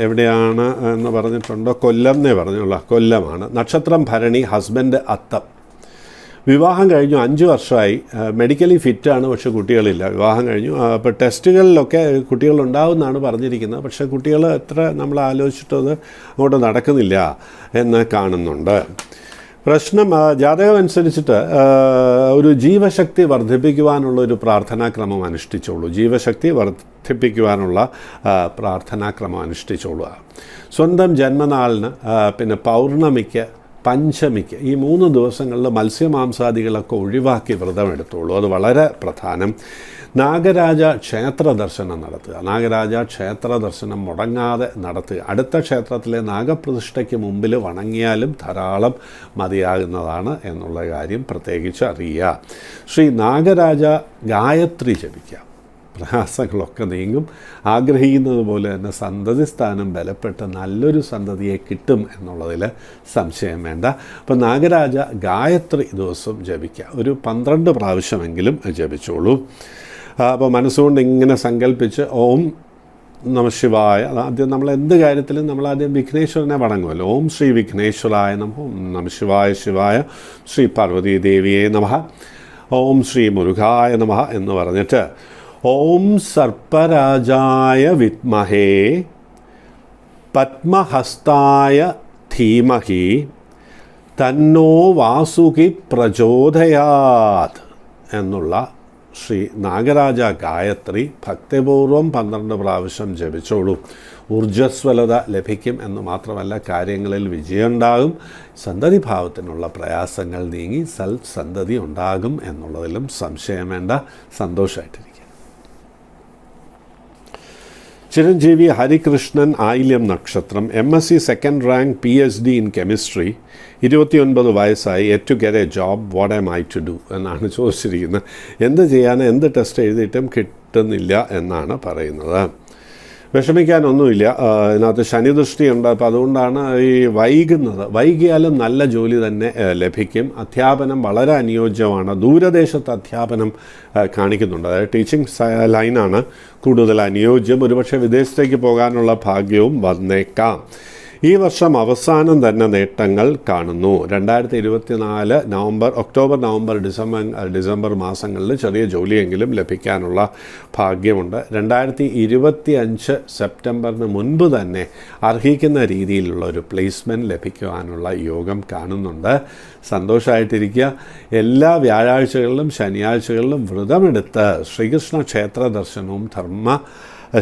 എവിടെയാണ് എന്ന് പറഞ്ഞിട്ടുണ്ടോ? കൊല്ലം എന്നേ പറഞ്ഞുള്ളൂ. കൊല്ലമാണ്. നക്ഷത്രം ഭരണി, ഹസ്ബൻഡ് അത്തം. വിവാഹം കഴിഞ്ഞു 5 വർഷമായി. മെഡിക്കലി ഫിറ്റാണ്, പക്ഷേ കുട്ടികളില്ല. വിവാഹം കഴിഞ്ഞു. അപ്പോൾ ടെസ്റ്റുകളിലൊക്കെ കുട്ടികളുണ്ടാവുമെന്നാണ് പറഞ്ഞിരിക്കുന്നത്. പക്ഷേ കുട്ടികൾ എത്ര നമ്മൾ ആലോചിച്ചിട്ടത് അങ്ങോട്ട് നടക്കുന്നില്ല എന്ന് കാണുന്നുണ്ട്. പ്രശ്നം ജാതകം അനുസരിച്ചിട്ട് ഒരു ജീവശക്തി വർദ്ധിപ്പിക്കുവാനുള്ള ഒരു പ്രാർത്ഥനാക്രമം അനുഷ്ഠിച്ചോളൂ. ജീവശക്തി വർദ്ധിപ്പിക്കുവാനുള്ള പ്രാർത്ഥനാക്രമം അനുഷ്ഠിച്ചോളുക. സ്വന്തം ജന്മനാളിന്, പിന്നെ പൗർണമിക്ക്, പഞ്ചമിക്ക്, ഈ 3 ദിവസങ്ങളിൽ മത്സ്യമാംസാദികളൊക്കെ ഒഴിവാക്കി വ്രതമെടുത്തോളൂ. അത് വളരെ പ്രധാനം. നാഗരാജ ക്ഷേത്ര ദർശനം നടത്തുക. നാഗരാജ ക്ഷേത്ര ദർശനം മുടങ്ങാതെ നടത്തുക. അടുത്ത ക്ഷേത്രത്തിലെ നാഗപ്രതിഷ്ഠയ്ക്ക് മുമ്പിൽ വണങ്ങിയാലും ധാരാളം മതിയാകുന്നതാണ് എന്നുള്ള കാര്യം പ്രത്യേകിച്ച് അറിയുക. ശ്രീ നാഗരാജ ഗായത്രി ജപിക്കുക. പ്രയാസങ്ങളൊക്കെ നീങ്ങും. ആഗ്രഹിക്കുന്നത് പോലെ തന്നെ സന്തതി സ്ഥാനം ബലപ്പെട്ട് നല്ലൊരു സന്തതിയെ കിട്ടും എന്നുള്ളതിൽ സംശയം വേണ്ട. അപ്പോൾ നാഗരാജ ഗായത്രി ദിവസം ജപിക്കുക. ഒരു 12 പ്രാവശ്യമെങ്കിലും ജപിച്ചോളൂ. അപ്പോൾ മനസ്സുകൊണ്ട് ഇങ്ങനെ സങ്കല്പിച്ച് ഓം നമഃശിവായ. ആദ്യം നമ്മൾ എന്ത് കാര്യത്തിലും നമ്മളാദ്യം വിഘ്നേശ്വരനെ വണങ്ങുമല്ലോ. ഓം ശ്രീ വിഘ്നേശ്വരായ നമഃ, ഓം നമഃശിവായ ശിവായ, ശ്രീ പാർവതീ ദേവിയെ നമഃ, ഓം ശ്രീ മുരുഘായ നമഃ എന്ന് പറഞ്ഞിട്ട് ഓം സർപ്പരാജായ വിദ്മഹേ പത്മഹസ്തായ ധീമഹി തന്നോ വാസുകി പ്രചോദയാത് എന്നുള്ള ശ്രീ നാഗരാജ ഗായത്രി ഭക്തിപൂർവം 12 പ്രാവശ്യം ജപിച്ചോളൂ. ഊർജ്ജസ്വലത ലഭിക്കും എന്ന് മാത്രമല്ല, കാര്യങ്ങളിൽ വിജയമുണ്ടാകും. സന്തതിഭാവത്തിനുള്ള പ്രയാസങ്ങൾ നീങ്ങി സൽസന്തതി ഉണ്ടാകും എന്നുള്ളതിലും സംശയം വേണ്ട. സന്തോഷമായിട്ടിരിക്കും. ചിരഞ്ജീവി ഹരികൃഷ്ണൻ ആയില്യം നക്ഷത്രം, MSc second rank, PhD in chemistry, 29 വയസ്സായി. Yet to get a job, what am I to do എന്നാണ് ചോദിച്ചിരിക്കുന്നത്. എന്ത് ചെയ്യാൻ എന്ത് ടെസ്റ്റ് എഴുതിയിട്ടും കിട്ടുന്നില്ല എന്നാണ് പറയുന്നത്. വിഷമിക്കാനൊന്നുമില്ല. ഇതിനകത്ത് ശനിദൃഷ്ടിയുണ്ട്. അപ്പോൾ അതുകൊണ്ടാണ് ഈ വൈകുന്നത്. വൈകിയാലും നല്ല ജോലി തന്നെ ലഭിക്കും. അധ്യാപനം വളരെ അനുയോജ്യമാണ്. ദൂരദേശത്ത് അധ്യാപനം കാണിക്കുന്നുണ്ട്. അതായത് ടീച്ചിങ് ലൈനാണ് കൂടുതൽ അനുയോജ്യം. ഒരുപക്ഷെ വിദേശത്തേക്ക് പോകാനുള്ള ഭാഗ്യവും വന്നേക്കാം. ഈ വർഷം അവസാനം തന്നെ നേട്ടങ്ങൾ കാണുന്നു. 2024 ഒക്ടോബർ, നവംബർ, ഡിസംബർ മാസങ്ങളിൽ ചെറിയ ജോലിയെങ്കിലും ലഭിക്കാനുള്ള ഭാഗ്യമുണ്ട്. 2025 സെപ്റ്റംബറിന് മുൻപ് തന്നെ അർഹിക്കുന്ന രീതിയിലുള്ള ഒരു പ്ലേസ്മെൻറ്റ് ലഭിക്കുവാനുള്ള യോഗം കാണുന്നുണ്ട്. സന്തോഷമായിട്ടിരിക്കുക. എല്ലാ വ്യാഴാഴ്ചകളിലും ശനിയാഴ്ചകളിലും വ്രതമെടുത്ത് ശ്രീകൃഷ്ണ ക്ഷേത്ര ദർശനവും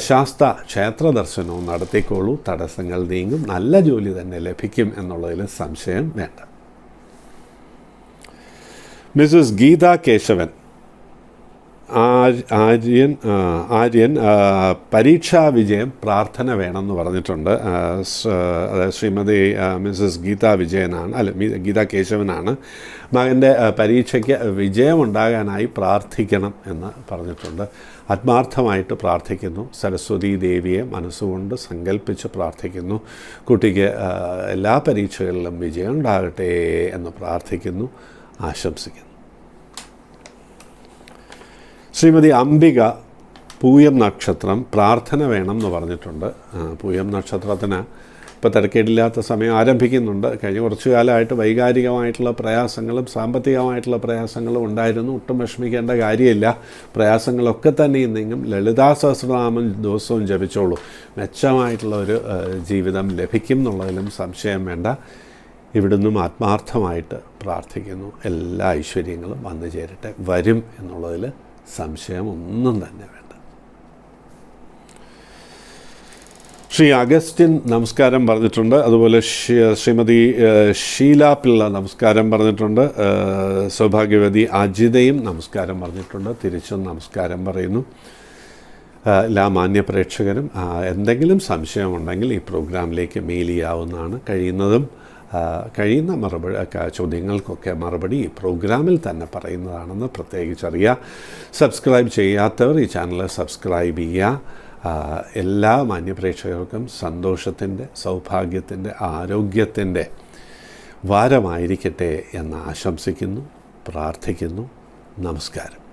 ശാസ്ത ക്ഷേത്ര ദർശനവും നടത്തിക്കോളൂ. തടസ്സങ്ങൾ നീങ്ങും. നല്ല ജോലി തന്നെ ലഭിക്കും എന്നുള്ളതിൽ സംശയം വേണ്ട. മിസ്സസ് ഗീത കേശവൻ, ആര്യൻ പരീക്ഷാ വിജയം പ്രാർത്ഥന വേണമെന്ന് പറഞ്ഞിട്ടുണ്ട്. ശ്രീമതി മിസ്സസ് ഗീത വിജയനാണ്, ഗീത കേശവനാണ്. മകൻ്റെ പരീക്ഷയ്ക്ക് വിജയമുണ്ടാകാനായി പ്രാർത്ഥിക്കണം എന്ന് പറഞ്ഞിട്ടുണ്ട്. ആത്മാർത്ഥമായിട്ട് പ്രാർത്ഥിക്കുന്നു. സരസ്വതീ ദേവിയെ മനസ്സുകൊണ്ട് സങ്കല്പിച്ച് പ്രാർത്ഥിക്കുന്നു. കുട്ടിക്ക് എല്ലാ പരീക്ഷകളിലും വിജയം ഉണ്ടാകട്ടെ എന്ന് പ്രാർത്ഥിക്കുന്നു, ആശംസിക്കുന്നു. ശ്രീമതി അംബിക പൂയം നക്ഷത്രം, പ്രാർത്ഥന വേണം എന്ന് പറഞ്ഞിട്ടുണ്ട്. പൂയം നക്ഷത്രത്തിന് ഇപ്പോൾ തിരക്കേടില്ലാത്ത സമയം ആരംഭിക്കുന്നുണ്ട്. കഴിഞ്ഞ കുറച്ചു കാലമായിട്ട് വൈകാരികമായിട്ടുള്ള പ്രയാസങ്ങളും സാമ്പത്തികമായിട്ടുള്ള പ്രയാസങ്ങളും ഉണ്ടായിരുന്നു. ഒട്ടും വിഷമിക്കേണ്ട കാര്യമില്ല. പ്രയാസങ്ങളൊക്കെ തന്നെ ഇന്നെങ്കിലും ലളിതാ സഹസ്രനാമം ദിവസവും ജപിച്ചോളൂ. മെച്ചമായിട്ടുള്ള ഒരു ജീവിതം ലഭിക്കും എന്നുള്ളതിലും സംശയം വേണ്ട. ഇവിടുന്നും ആത്മാർത്ഥമായിട്ട് പ്രാർത്ഥിക്കുന്നു. എല്ലാ ഐശ്വര്യങ്ങളും വന്നു ചേരട്ടെ, വരും എന്നുള്ളതിൽ സംശയം ഒന്നും തന്നെ വേണ്ട. ശ്രീ അഗസ്റ്റിൻ നമസ്കാരം പറഞ്ഞിട്ടുണ്ട്. അതുപോലെ ശ്രീമതി ഷീല പിള്ള നമസ്കാരം പറഞ്ഞിട്ടുണ്ട്. സൗഭാഗ്യവതി അജിതയും നമസ്കാരം പറഞ്ഞിട്ടുണ്ട്. തിരിച്ചും നമസ്കാരം പറയുന്നു. എല്ലാ മാന്യ പ്രേക്ഷകരും എന്തെങ്കിലും സംശയമുണ്ടെങ്കിൽ ഈ പ്രോഗ്രാമിലേക്ക് മെയിൽ ചെയ്യാവുന്നതാണ്. കഴിയുന്ന ചോദ്യങ്ങൾക്കൊക്കെ മറുപടി ഈ പ്രോഗ്രാമിൽ തന്നെ പറയുന്നതാണെന്ന് പ്രത്യേകിച്ചറിയുക. സബ്സ്ക്രൈബ് ചെയ്യാത്തവർ ഈ ചാനൽ സബ്സ്ക്രൈബ് ചെയ്യുക. എല്ലാ മാന്യപ്രേക്ഷകർക്കും സന്തോഷത്തിൻ്റെ, സൗഭാഗ്യത്തിൻ്റെ, ആരോഗ്യത്തിൻ്റെ വാരമായിരിക്കട്ടെ എന്ന് ആശംസിക്കുന്നു, പ്രാർത്ഥിക്കുന്നു. നമസ്കാരം.